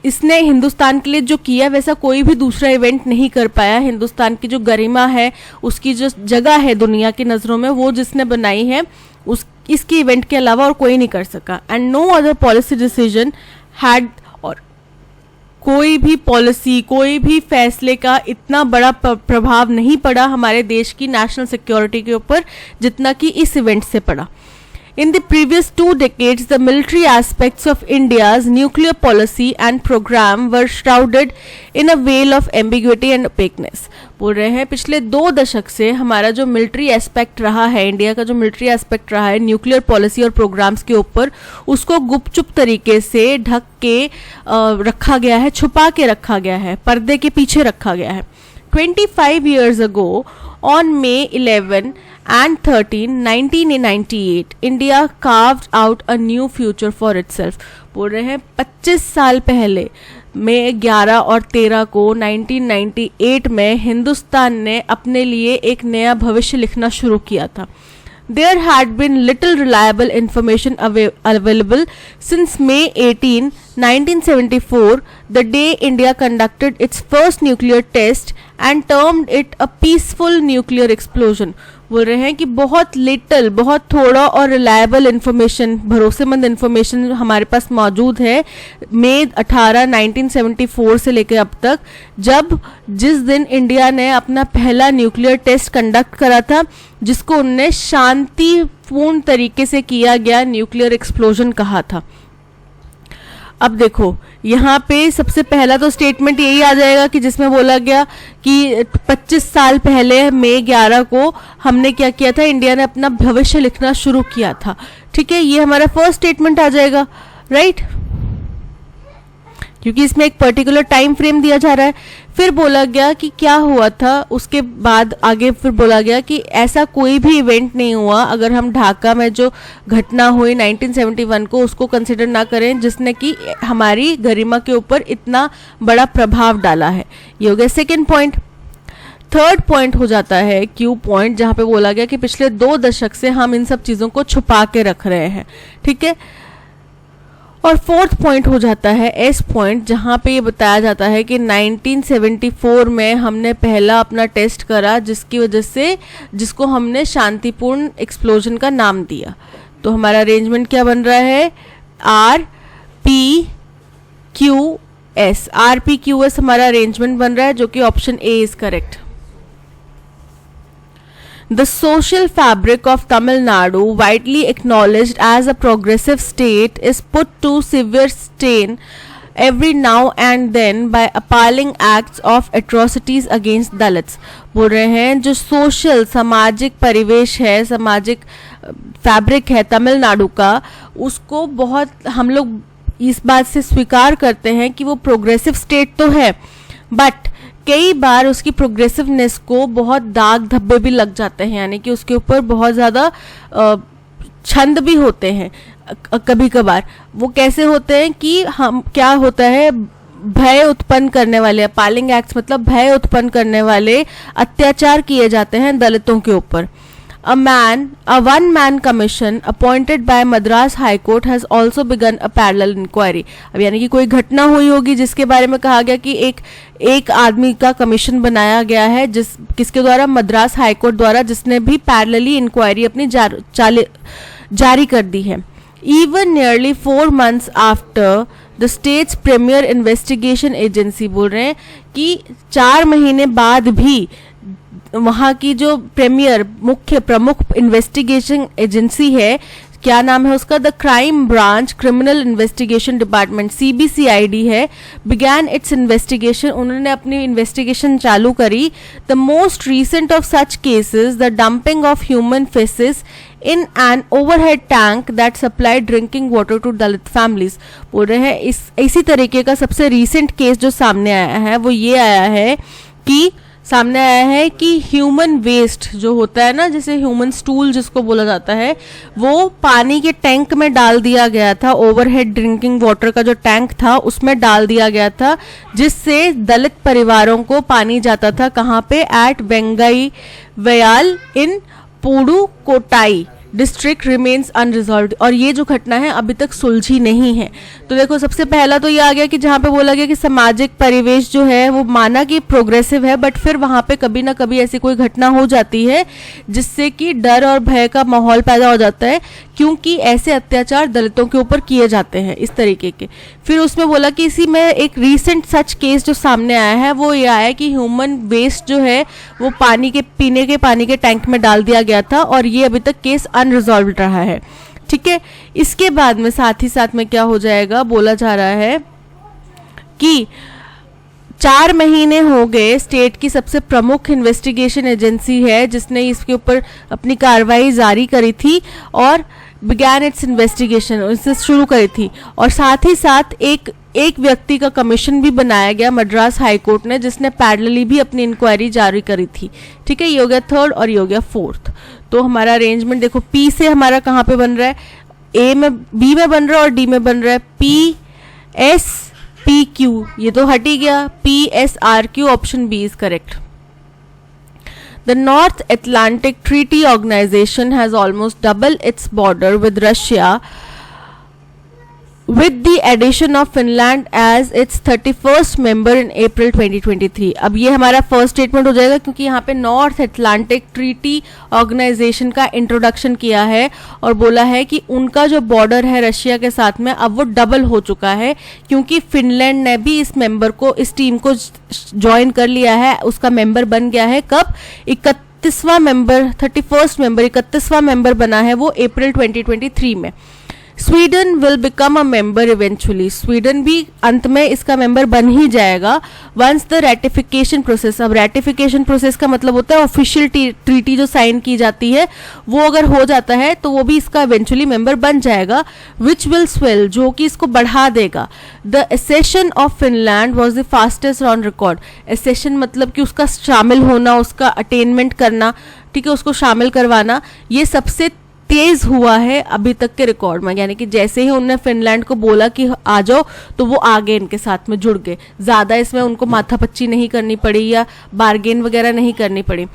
S1: इसने हिंदुस्तान के लिए जो किया वैसा कोई भी दूसरा इवेंट नहीं कर पाया। हिंदुस्तान की जो गरिमा है, उसकी जो जगह है दुनिया की नज़रों में, वो जिसने बनाई है उस इसके इवेंट के अलावा और कोई नहीं कर सका। And no other policy decision had, और कोई भी पॉलिसी, कोई भी फैसले का इतना बड़ा प्रभाव नहीं पड़ा हमारे देश की नेशनल सिक्योरिटी के ऊपर जितना कि इस इवेंट से पड़ा। In the previous 2 decades, the military aspects of India's nuclear policy and program were shrouded in a veil of ambiguity and opaqueness। बोल रहे हैं पिछले 2 दशक से हमारा जो मिलिट्री एस्पेक्ट रहा है, इंडिया का जो मिलिट्री एस्पेक्ट रहा है न्यूक्लियर पॉलिसी और प्रोग्राम्स के ऊपर, उसको गुपचुप तरीके से ढक के रखा गया है, छुपा के रखा गया है, पर्दे के पीछे रखा गया है। 25 years ago, on May 11, And 13, 1998, India carved out a new future for itself. बोल रहे हैं 25 साल पहले मई 11 और 13 को 1998 में हिंदुस्तान ने अपने लिए एक नया भविष्य लिखना शुरू किया था. There had been little reliable information available since May 18, 1974, the day India conducted its first nuclear test and termed it a peaceful nuclear explosion. बोल रहे हैं कि बहुत लिटल, बहुत थोड़ा और रिलायबल इन्फॉर्मेशन, भरोसेमंद इन्फॉर्मेशन हमारे पास मौजूद है मई 18, 1974 से लेकर अब तक, जिस दिन इंडिया ने अपना पहला न्यूक्लियर टेस्ट कंडक्ट करा था, जिसको उन्होंने शांतिपूर्ण तरीके से किया गया न्यूक्लियर एक्सप्लोजन कहा था. अब देखो यहाँ पे सबसे पहला तो स्टेटमेंट यही आ जाएगा कि जिसमें बोला गया कि 25 साल पहले मई 11 को हमने क्या किया था, इंडिया ने अपना भविष्य लिखना शुरू किया था. ठीक है, ये हमारा फर्स्ट स्टेटमेंट आ जाएगा, राइट, क्योंकि इसमें एक पर्टिकुलर टाइम फ्रेम दिया जा रहा है. फिर बोला गया कि क्या हुआ था, उसके बाद आगे फिर बोला गया कि ऐसा कोई भी इवेंट नहीं हुआ अगर हम ढाका में जो घटना हुई 1971 को उसको कंसिडर ना करें, जिसने कि हमारी गरिमा के ऊपर इतना बड़ा प्रभाव डाला है. ये हो गया सेकेंड पॉइंट. थर्ड पॉइंट हो जाता है क्यू पॉइंट, जहां पे बोला गया कि पिछले 2 दशक से हम इन सब चीजों को छुपा के रख रहे हैं. ठीक है, और फोर्थ पॉइंट हो जाता है एस पॉइंट, जहां पे ये बताया जाता है कि 1974 में हमने पहला अपना टेस्ट करा, जिसकी वजह से जिसको हमने शांतिपूर्ण एक्सप्लोजन का नाम दिया. तो हमारा अरेंजमेंट क्या बन रहा है, RPQS. RPQS हमारा अरेंजमेंट बन रहा है, जो कि option A is correct. The social fabric of Tamil Nadu, widely acknowledged as a progressive state, is put to severe strain every now and then by appalling acts of atrocities against Dalits. बोल रहे हैं जो social सामाजिक परिवेश है, सामाजिक fabric है तमिलनाडु का, उसको बहुत हम लोग इस बात से स्वीकार करते हैं कि वो प्रोग्रेसिव स्टेट तो है, बट कई बार उसकी प्रोग्रेसिवनेस को बहुत दाग धब्बे भी लग जाते हैं, यानी कि उसके ऊपर बहुत ज़्यादा छंद भी होते हैं कभी कभार. वो कैसे होते हैं कि हम क्या होता है, भय उत्पन्न करने वाले, अपैलिंग एक्ट्स मतलब भय उत्पन्न करने वाले अत्याचार किए जाते हैं दलितों के ऊपर. A one-man commission appointed by Madras High Court has also begun a parallel inquiry. अब यानी कि कोई घटना हुई होगी जिसके बारे में कहा गया कि एक आदमी का कमीशन बनाया गया है, किसके द्वारा, मद्रास हाई कोर्ट द्वारा, जिसने भी पैरेलली इंक्वायरी अपनी जारी कर दी है. Even nearly 4 months after the state's premier investigation agency, बोल रहे हैं कि 4 महीने बाद भी वहाँ की जो प्रीमियर मुख्य प्रमुख इन्वेस्टिगेशन एजेंसी है, क्या नाम है उसका, the crime branch criminal investigation department, CBCID है, बिगैन इट्स इन्वेस्टिगेशन. उन्होंने अपनी इन्वेस्टिगेशन चालू करी. The most recent of such cases, the dumping of human faces in an overhead tank that supplied drinking water to Dalit families. बोल रहे हैं इसी तरीके का सबसे रीसेंट केस जो सामने आया है वो ये आया है कि ह्यूमन वेस्ट जो होता है ना, जैसे ह्यूमन स्टूल जिसको बोला जाता है, वो पानी के टैंक में डाल दिया गया था. ओवरहेड ड्रिंकिंग वाटर का जो टैंक था उसमें डाल दिया गया था, जिससे दलित परिवारों को पानी जाता था. कहाँ पे, एट वेंगई वयाल इन पुडुकोट्टाई डिस्ट्रिक्ट रिमेन्स अनरिजॉल्व्ड. और ये जो घटना है अभी तक सुलझी नहीं है. तो देखो सबसे पहला तो ये आ गया कि जहाँ पे बोला गया कि सामाजिक परिवेश जो है वो माना कि प्रोग्रेसिव है, बट फिर वहाँ पे कभी ना कभी ऐसी कोई घटना हो जाती है जिससे कि डर और भय का माहौल पैदा हो जाता है, क्योंकि ऐसे अत्याचार दलितों के ऊपर किए जाते हैं इस तरीके के. फिर उसमें बोला कि इसी में एक रीसेंट सच केस जो सामने आया है वो ये आया कि ह्यूमन वेस्ट जो है वो पीने के पानी के टैंक में डाल दिया गया था, और ये अभी तक केस अनरिजॉल्व्ड रहा है. ठीक है, इसके बाद में साथ ही साथ में क्या हो जाएगा, बोला जा रहा है कि 4 महीने हो गए स्टेट की सबसे प्रमुख इन्वेस्टिगेशन एजेंसी है जिसने इसके ऊपर अपनी कार्रवाई जारी करी थी और बिगैन इट्स इन्वेस्टिगेशन, इससे शुरू करी थी. और साथ ही साथ एक व्यक्ति का कमीशन भी बनाया गया मद्रास हाई कोर्ट ने, जिसने पैरेलली भी अपनी इंक्वायरी जारी करी थी. ठीक है, ये हो गया थर्ड और ये हो गया फोर्थ. तो हमारा अरेंजमेंट देखो पी से हमारा कहाँ पे बन रहा है, ए में, बी में बन रहा है और डी में बन रहा है, पी एस पी क्यू, ये तो हट ही गया, P S R Q, option B is correct. The North Atlantic Treaty Organization has almost doubled its border with Russia with the addition of Finland as its 31st member in April 2023. अब ये हमारा first statement हो जाएगा क्योंकि यहाँ पे north Atlantic treaty organisation का introduction किया है और बोला है कि उनका जो बॉर्डर है रशिया के साथ में अब वो डबल हो चुका है क्योंकि फिनलैंड ने भी इस मेंबर को, इस टीम को ज्वाइन कर लिया है, उसका मेंबर बन गया है. कब? 31वां मेंबर, 31st मेंबर, 31वां मेंबर बना है वो अप्रैल 2023 में. Sweden will become a member eventually, Sweden भी अंत में इसका मेंबर बन ही जाएगा. वंस द रेटिफिकेशन प्रोसेस, अब रेटिफिकेशन प्रोसेस का मतलब होता है ऑफिशियल ट्रीटी जो साइन की जाती है वो अगर हो जाता है तो वो भी इसका इवेंचुअली मेंबर बन जाएगा. विच विल स्वेल, जो कि इसको बढ़ा देगा. The accession of Finland was the fastest on record. Accession मतलब कि उसका शामिल होना, उसका अटेनमेंट करना, ठीक है, उसको शामिल करवाना, ये सबसे तेज हुआ है अभी तक के रिकॉर्ड में. यानी कि जैसे ही उन्होंने फिनलैंड को बोला कि आ जाओ तो वो आगे इनके साथ में जुड़ गए. ज़्यादा इसमें उनको माथापच्ची नहीं करनी पड़ी या बार्गेन वगैरह नहीं करनी पड़ी.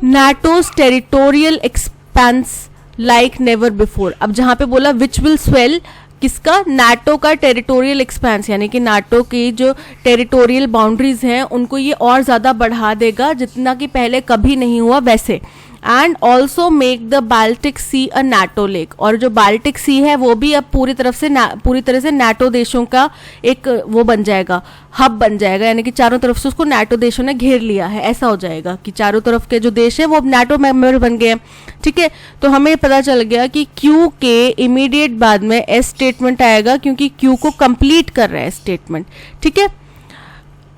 S1: नाटोज territorial expense like never before. अब जहाँ पे बोला विच विल स्वेल, किसका? नाटो का टेरिटोरियल एक्सपेंस, यानी कि नाटो की जो टेरिटोरियल बाउंड्रीज हैं उनको ये और ज़्यादा बढ़ा देगा जितना कि पहले कभी नहीं हुआ वैसे. And also make the Baltic Sea a NATO lake, और जो बाल्टिक सी है वो भी अब पूरी तरह से नाटो देशों का एक वो बन जाएगा, हब बन जाएगा. यानी कि चारों तरफ से उसको नाटो देशों ने घेर लिया है. ऐसा हो जाएगा कि चारों तरफ के जो देश है वो अब नाटो मेंबर बन गए हैं. ठीक है, तो हमें पता चल गया कि क्यू के इमीडिएट बाद में एस स्टेटमेंट आएगा क्योंकि क्यू को कंप्लीट कर रहा है स्टेटमेंट. ठीक है,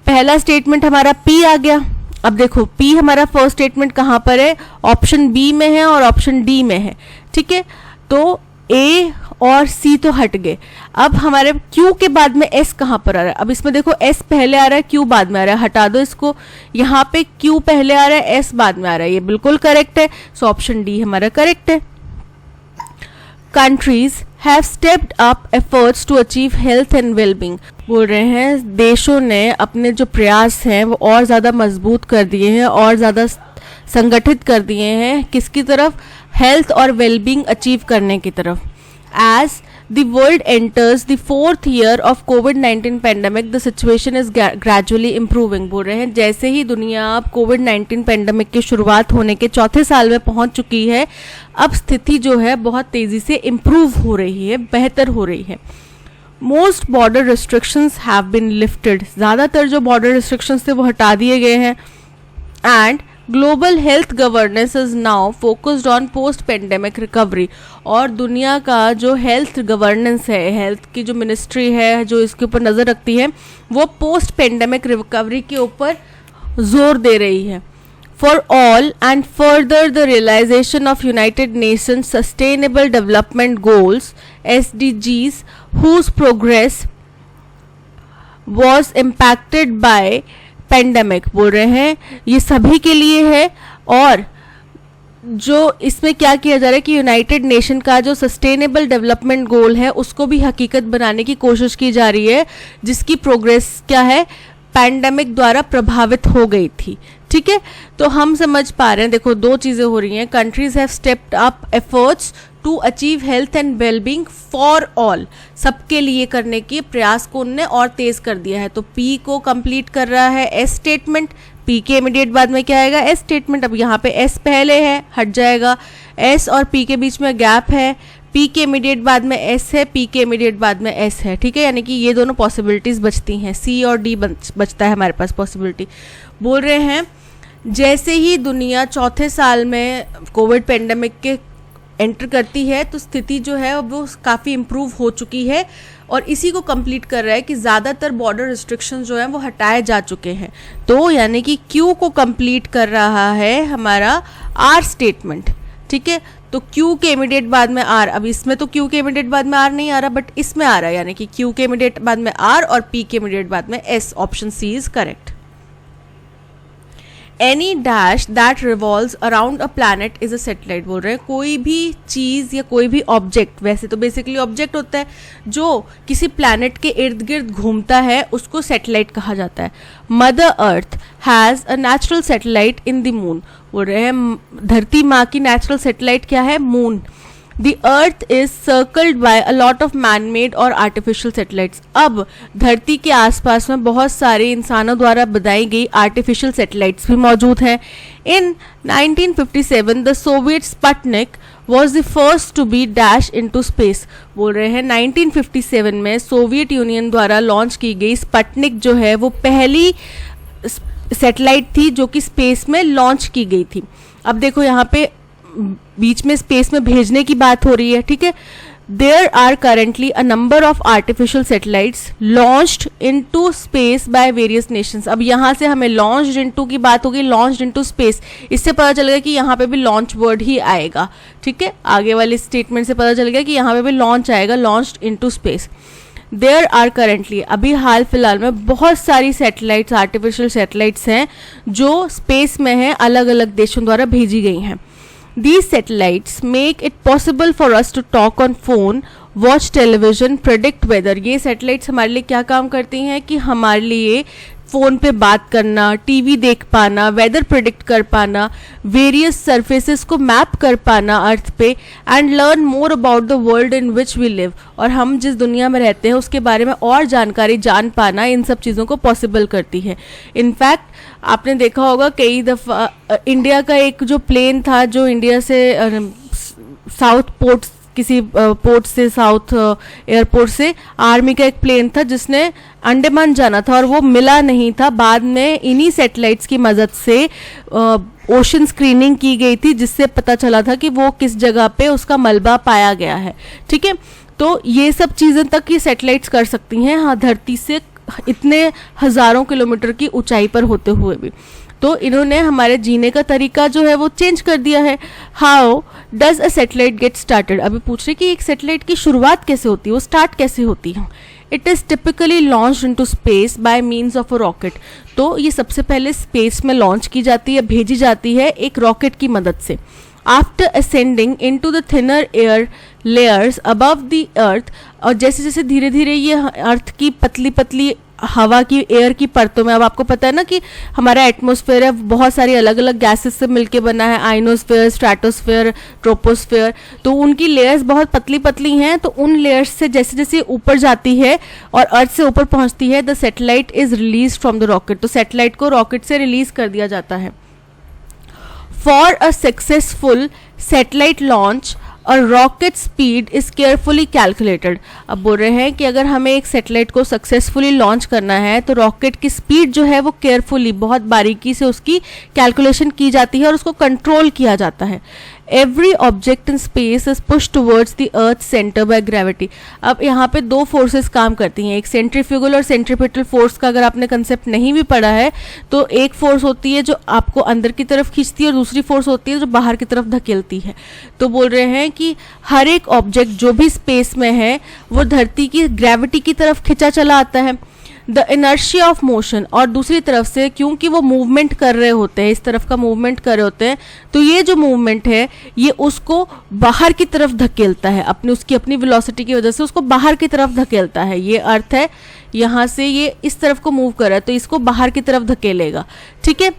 S1: पहला स्टेटमेंट हमारा पी आ गया. अब देखो पी हमारा फर्स्ट स्टेटमेंट कहाँ पर है? ऑप्शन बी में है और ऑप्शन डी में है. ठीक है, तो ए और सी तो हट गए. अब हमारे क्यू के बाद में एस कहाँ पर आ रहा है? अब इसमें देखो एस पहले आ रहा है, क्यू बाद में आ रहा है, हटा दो इसको. यहाँ पे क्यू पहले आ रहा है, एस बाद में आ रहा है, ये बिल्कुल करेक्ट है. सो ऑप्शन डी हमारा करेक्ट है. Countries have stepped up efforts to achieve health and wellbeing. बोल रहे हैं देशों ने अपने जो प्रयास हैं वो और ज़्यादा मजबूत कर दिए हैं और ज़्यादा संगठित कर दिए हैं. किसकी तरफ? हेल्थ और वेलबींग अचीव करने की तरफ. As the world enters the 4th year of कोविड-19 pandemic the situation is gradually improving. बोल रहे हैं जैसे ही दुनिया अब कोविड-19 पेंडेमिक की शुरुआत होने के चौथे साल में पहुंच चुकी है, अब स्थिति जो है बहुत तेजी से इम्प्रूव हो रही है, बेहतर हो रही है. Most border restrictions have been lifted. ज़्यादातर जो बॉर्डर रिस्ट्रिक्शंस थे वो हटा दिए गए हैं. And global health governance is now focused on post pandemic recovery. और दुनिया का जो हेल्थ गवर्नेंस है, हेल्थ की जो मिनिस्ट्री है जो इसके ऊपर नज़र रखती है, वो पोस्ट पेंडेमिक रिकवरी के ऊपर जोर दे रही है. For all and further the realization of United Nations Sustainable Development Goals (SDGs) whose progress was impacted by pandemic. बोल रहे हैं ये सभी के लिए है. और जो इसमें क्या किया जा रहा है कि यूनाइटेड नेशन का जो सस्टेनेबल डेवलपमेंट गोल है उसको भी हकीकत बनाने की कोशिश की जा रही है, जिसकी प्रोग्रेस क्या है? पैंडेमिक द्वारा प्रभावित हो गई थी. ठीक है, तो हम समझ पा रहे हैं, देखो दो चीज़ें हो रही हैं. Countries have stepped up efforts to achieve health and wellbeing for all. सबके लिए करने के प्रयास को उनने और तेज कर दिया है. तो पी को कंप्लीट कर रहा है एस स्टेटमेंट. पी के इमीडिएट बाद में क्या आएगा? S statement. अब यहाँ पे एस पहले है, हट जाएगा. एस और पी के बीच में गैप है. पी के इमीडिएट बाद में एस है, पी के इमीडिएट बाद में एस है. ठीक है, यानी कि ये दोनों पॉसिबिलिटीज़ बचती हैं. सी और डी बचता है हमारे पास पॉसिबिलिटी. बोल रहे हैं जैसे ही दुनिया चौथे साल में कोविड पेंडेमिक के एंटर करती है तो स्थिति जो है वो काफ़ी इम्प्रूव हो चुकी है. और इसी को कंप्लीट कर रहा है कि ज़्यादातर बॉर्डर रिस्ट्रिक्शंस जो हैं वो हटाए जा चुके हैं. तो यानी कि क्यू को कंप्लीट कर रहा है हमारा आर स्टेटमेंट. ठीक है, तो क्यू के इमीडिएट बाद में आर. अब इसमें तो क्यू के इमीडिएट बाद में आर नहीं आ रहा, बट इसमें आ रहा है. यानी कि क्यू के इमीडिएट बाद में आर और पी के इमीडिएट बाद में एस. Option C is correct. Any dash that revolves around a planet is a satellite. बोल रहे हैं कोई भी चीज़ या कोई भी ऑब्जेक्ट, वैसे तो बेसिकली ऑब्जेक्ट होता है जो किसी प्लैनेट के इर्द गिर्द घूमता है, उसको सैटेलाइट कहा जाता है। Mother earth has a natural satellite in the moon. बोल रहे हैं धरती माँ की नेचुरल सैटेलाइट क्या है? Moon. The earth is circled by a lot of man-made और artificial satellites। अब धरती के आसपास में बहुत सारे इंसानों द्वारा बनाई गई artificial satellites भी मौजूद हैं। In 1957 the Soviet Sputnik was the first to be dashed into space। बोल रहे हैं 1957 में सोवियत यूनियन द्वारा लॉन्च की गई स्पटनिक जो है वो पहली सैटेलाइट थी जो कि स्पेस में लॉन्च की गई थी। अब देखो यहाँ पे बीच में स्पेस में भेजने की बात हो रही है, ठीक है। There are currently a number of artificial satellites launched into space by various nations. अब यहाँ से हमें लॉन्च्ड इनटू की बात होगी, लॉन्च्ड इनटू स्पेस, इससे पता चलेगा कि यहाँ पे भी लॉन्च वर्ड ही आएगा, ठीक है। आगे वाले स्टेटमेंट से पता चलेगा कि यहाँ पे भी लॉन्च आएगा, launched into space. There are currently, अभी हाल फिलहाल में बहुत सारी सैटेलाइट्स, आर्टिफिशियल सैटेलाइट्स हैं जो स्पेस में हैं, अलग अलग देशों द्वारा भेजी गई हैं। These satellites make it possible for us to talk on phone, watch television, predict weather। ये सैटेलाइट्स हमारे लिए क्या काम करती हैं कि हमारे लिए फ़ोन पे बात करना, टीवी देख पाना, वेदर प्रिडिक्ट कर पाना, वेरियस सरफेसेस को मैप कर पाना अर्थ पे, and learn more about the world in which we live. और हम जिस दुनिया में रहते हैं उसके बारे में और जानकारी जान पाना इन सब चीज़ों को पॉसिबल करती है। इनफैक्ट आपने देखा होगा कई दफ़ा इंडिया का एक जो प्लेन था जो इंडिया से साउथ पोर्ट, किसी पोर्ट से, साउथ एयरपोर्ट से आर्मी का एक प्लेन था जिसने अंडमान जाना था और वो मिला नहीं था। बाद में इन्हीं सैटेलाइट्स की मदद से ओशन स्क्रीनिंग की गई थी जिससे पता चला था कि वो किस जगह पे उसका मलबा पाया गया है, ठीक है। तो ये सब चीज़ें तक ये सैटेलाइट्स कर सकती हैं, हाँ, धरती से इतने हज़ारों किलोमीटर की ऊंचाई पर होते हुए भी। तो इन्होंने हमारे जीने का तरीका जो है वो चेंज कर दिया है। How does a satellite get started? अभी पूछ रहे कि एक सैटेलाइट की शुरुआत कैसे होती है, वो स्टार्ट कैसे होती है। It is typically launch into space bye means of a rocket. तो ये सबसे पहले स्पेस में लॉन्च की जाती है, भेजी जाती है एक रॉकेट की मदद से। After ascending into the thinner air layers above the earth, और जैसे जैसे धीरे धीरे ये अर्थ की पतली पतली हवा की, एयर की परतों में, अब आपको पता है ना कि हमारा एटमॉस्फेयर है बहुत सारी अलग अलग गैसेस से मिलके बना है, आइनोस्फेयर, स्ट्रेटोस्फेयर, ट्रोपोस्फेयर। तो उनकी लेयर्स बहुत पतली पतली हैं, तो उन लेयर्स से जैसे जैसे ऊपर जाती है और अर्थ से ऊपर पहुंचती है, the satellite is release from the rocket. तो सैटेलाइट को रॉकेट से रिलीज कर दिया जाता है। For a successful satellite launch और rocket speed is carefully calculated. अब बोल रहे हैं कि अगर हमें एक सैटेलाइट को सक्सेसफुली लॉन्च करना है तो रॉकेट की स्पीड जो है वो केयरफुली, बहुत बारीकी से उसकी कैलकुलेशन की जाती है और उसको कंट्रोल किया जाता है। Every object in space is push towards the earth centre by gravity. अब यहाँ पे दो फोर्सेस काम करती हैं, एक सेंट्रीफ्यूगल और सेंट्रीपिटल फोर्स का अगर आपने कंसेप्ट नहीं भी पढ़ा है तो एक फोर्स होती है जो आपको अंदर की तरफ खींचती है और दूसरी फोर्स होती है जो बाहर की तरफ धकेलती है। तो बोल रहे हैं कि हर एक ऑब्जेक्ट जो भी स्पेस में है वो धरती की ग्रेविटी की तरफ खिंचा चला आता है। द इनर्शिया ऑफ मोशन, और दूसरी तरफ से क्योंकि वो मूवमेंट कर रहे होते हैं, इस तरफ का मूवमेंट कर रहे होते हैं, तो ये जो मूवमेंट है ये उसको बाहर की तरफ धकेलता है, उसकी अपनी वेलोसिटी की वजह से उसको बाहर की तरफ धकेलता है। ये अर्थ है, यहाँ से ये इस तरफ को मूव कर रहा है तो इसको बाहर की तरफ धकेलेगा, ठीक है।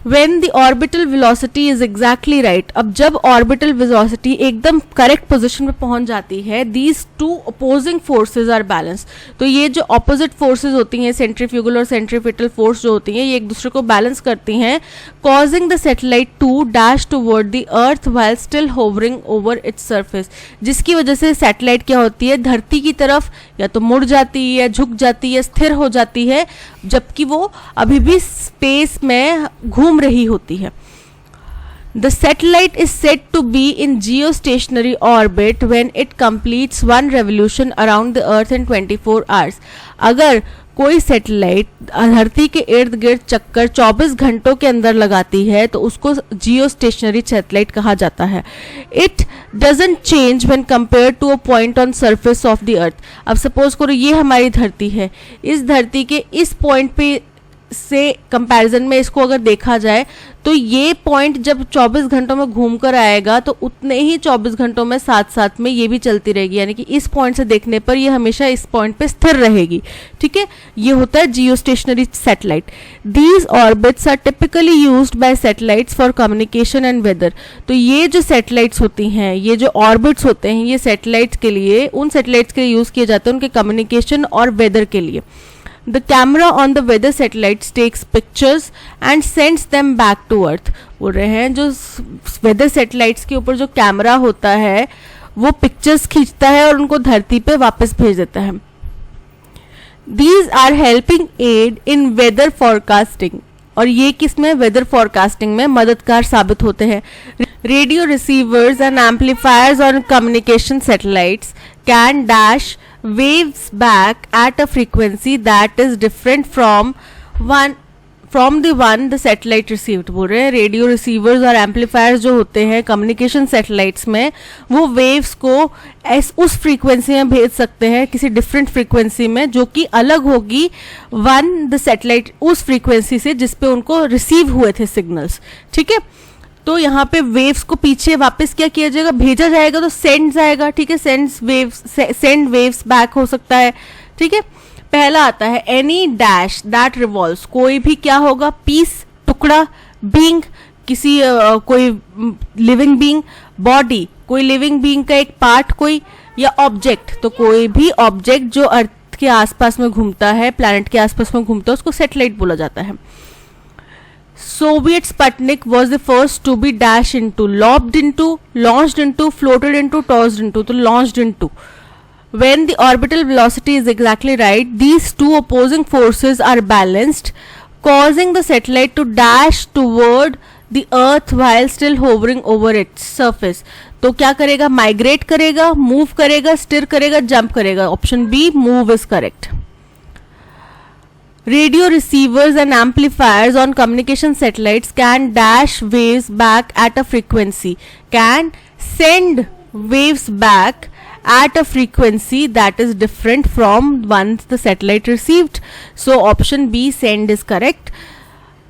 S1: When the orbital velocity is exactly right, अब जब ऑर्बिटल वेलोसिटी एकदम करेक्ट पोजीशन पे पहुंच जाती है, these two opposing forces are balanced। तो ये जो ऑपोजिट फोर्सेस होती हैं, सेंट्रीफ्यूगल और सेंट्रीपिटल फोर्स जो होती हैं, ये एक दूसरे को बैलेंस करती हैं, causing the satellite to dash toward the earth while still hovering over its surface। जिसकी वजह से सैटेलाइट क्या होती है, धरती की तरफ या तो मुड़ जाती है, झुक जाती है, स्थिर हो जाती है, जबकि वो अभी भी स्पेस में घूम रही होती है। The satellite is said to be in geostationary orbit when it completes one revolution around the earth in 24 hours। अगर कोई सैटेलाइट धरती के इर्द गिर्द चक्कर 24 घंटों के अंदर लगाती है तो उसको जियो स्टेशनरी सैटेलाइट कहा जाता है। It doesn't change when compare to a point on surface of the earth. अब सपोज करो ये हमारी धरती है, इस धरती के इस पॉइंट पे से कंपैरिजन में इसको अगर देखा जाए तो ये पॉइंट जब 24 घंटों में घूम कर आएगा तो उतने ही 24 घंटों में साथ साथ में ये भी चलती रहेगी, यानी कि इस पॉइंट से देखने पर ये हमेशा इस पॉइंट पे स्थिर रहेगी। ठीक है, ये होता है geostationary satellite. These orbits are typically used by satellites for communication and weather. तो ये जो सैटेलाइट्स होती हैं, ये जो ऑर्बिट्स होते हैं, ये सैटेलाइट्स के लिए, उन सैटेलाइट्स के लिए यूज किए जाते हैं उनके कम्युनिकेशन और वेदर के लिए। The camera on the weather satellites takes pictures and sends them back to Earth। बोल रहे हैं जो वेदर सैटेलाइट्स के ऊपर जो कैमरा होता है वो पिक्चर्स खींचता है और उनको धरती पे वापस भेज देता है। These are helping aid in weather forecasting। और ये किसमें, वेदर फॉरकास्टिंग में मददगार साबित होते हैं। Radio receivers and amplifiers on communication satellites can dash waves back at a frequency that is different from the one the satellite received। बोल रहे हैं रेडियो रिसीवर्स और एम्पलीफायर्स जो होते हैं कम्युनिकेशन सैटेलाइट्स में, वो वेव्स को उस फ्रीक्वेंसी में भेज सकते हैं, किसी डिफरेंट फ्रीक्वेंसी में जो कि अलग होगी द सैटेलाइट उस फ्रीक्वेंसी से जिस पे उनको रिसीव हुए थे सिग्नल्स। ठीक है, तो यहाँ पे वेव्स को पीछे वापस क्या किया जाएगा, भेजा जाएगा, तो सेंड आएगा। ठीक है, सेंड वेव्स बैक हो सकता है। ठीक है, पहला आता है एनी डैश दैट रिवॉल्व्स, कोई भी क्या होगा, पीस टुकड़ा, बीइंग किसी कोई लिविंग बीइंग, बॉडी कोई लिविंग बीइंग का एक पार्ट कोई, या ऑब्जेक्ट तो कोई भी ऑब्जेक्ट जो अर्थ के आसपास में घूमता है, प्लैनेट के आसपास में घूमता है, उसको सैटेलाइट बोला जाता है। Soviet Sputnik was the first to be dashed into, lobbed into, launched into, floated into, tossed into। तो launched into, when the orbital velocity is exactly right, these two opposing forces are balanced, causing the satellite to dash toward the earth while still hovering over its surface। तो क्या करेगा, migrate करेगा, move करेगा, stir करेगा, jump करेगा। Option B move is correct. Radio receivers and amplifiers on communication satellites can dash waves back at a frequency, can send waves back at a frequency that is different from once the satellite received। So option B send is correct।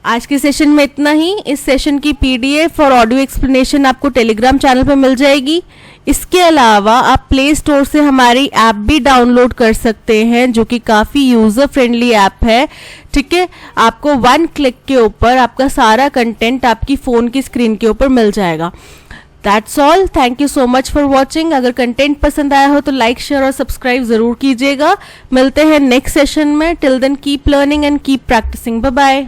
S1: आज के session में इतना ही। इस session की PDF और audio explanation आपको Telegram channel पे मिल जाएगी। इसके अलावा आप प्ले स्टोर से हमारी ऐप भी डाउनलोड कर सकते हैं जो कि काफ़ी यूज़र फ्रेंडली ऐप है। ठीक है, आपको 1 क्लिक के ऊपर आपका सारा कंटेंट आपकी फ़ोन की स्क्रीन के ऊपर मिल जाएगा। That's all, thank you so much for watching. अगर कंटेंट पसंद आया हो तो लाइक, शेयर और सब्सक्राइब ज़रूर कीजिएगा। मिलते हैं नेक्स्ट सेशन में। Till then keep learning and keep practising. Bye bye.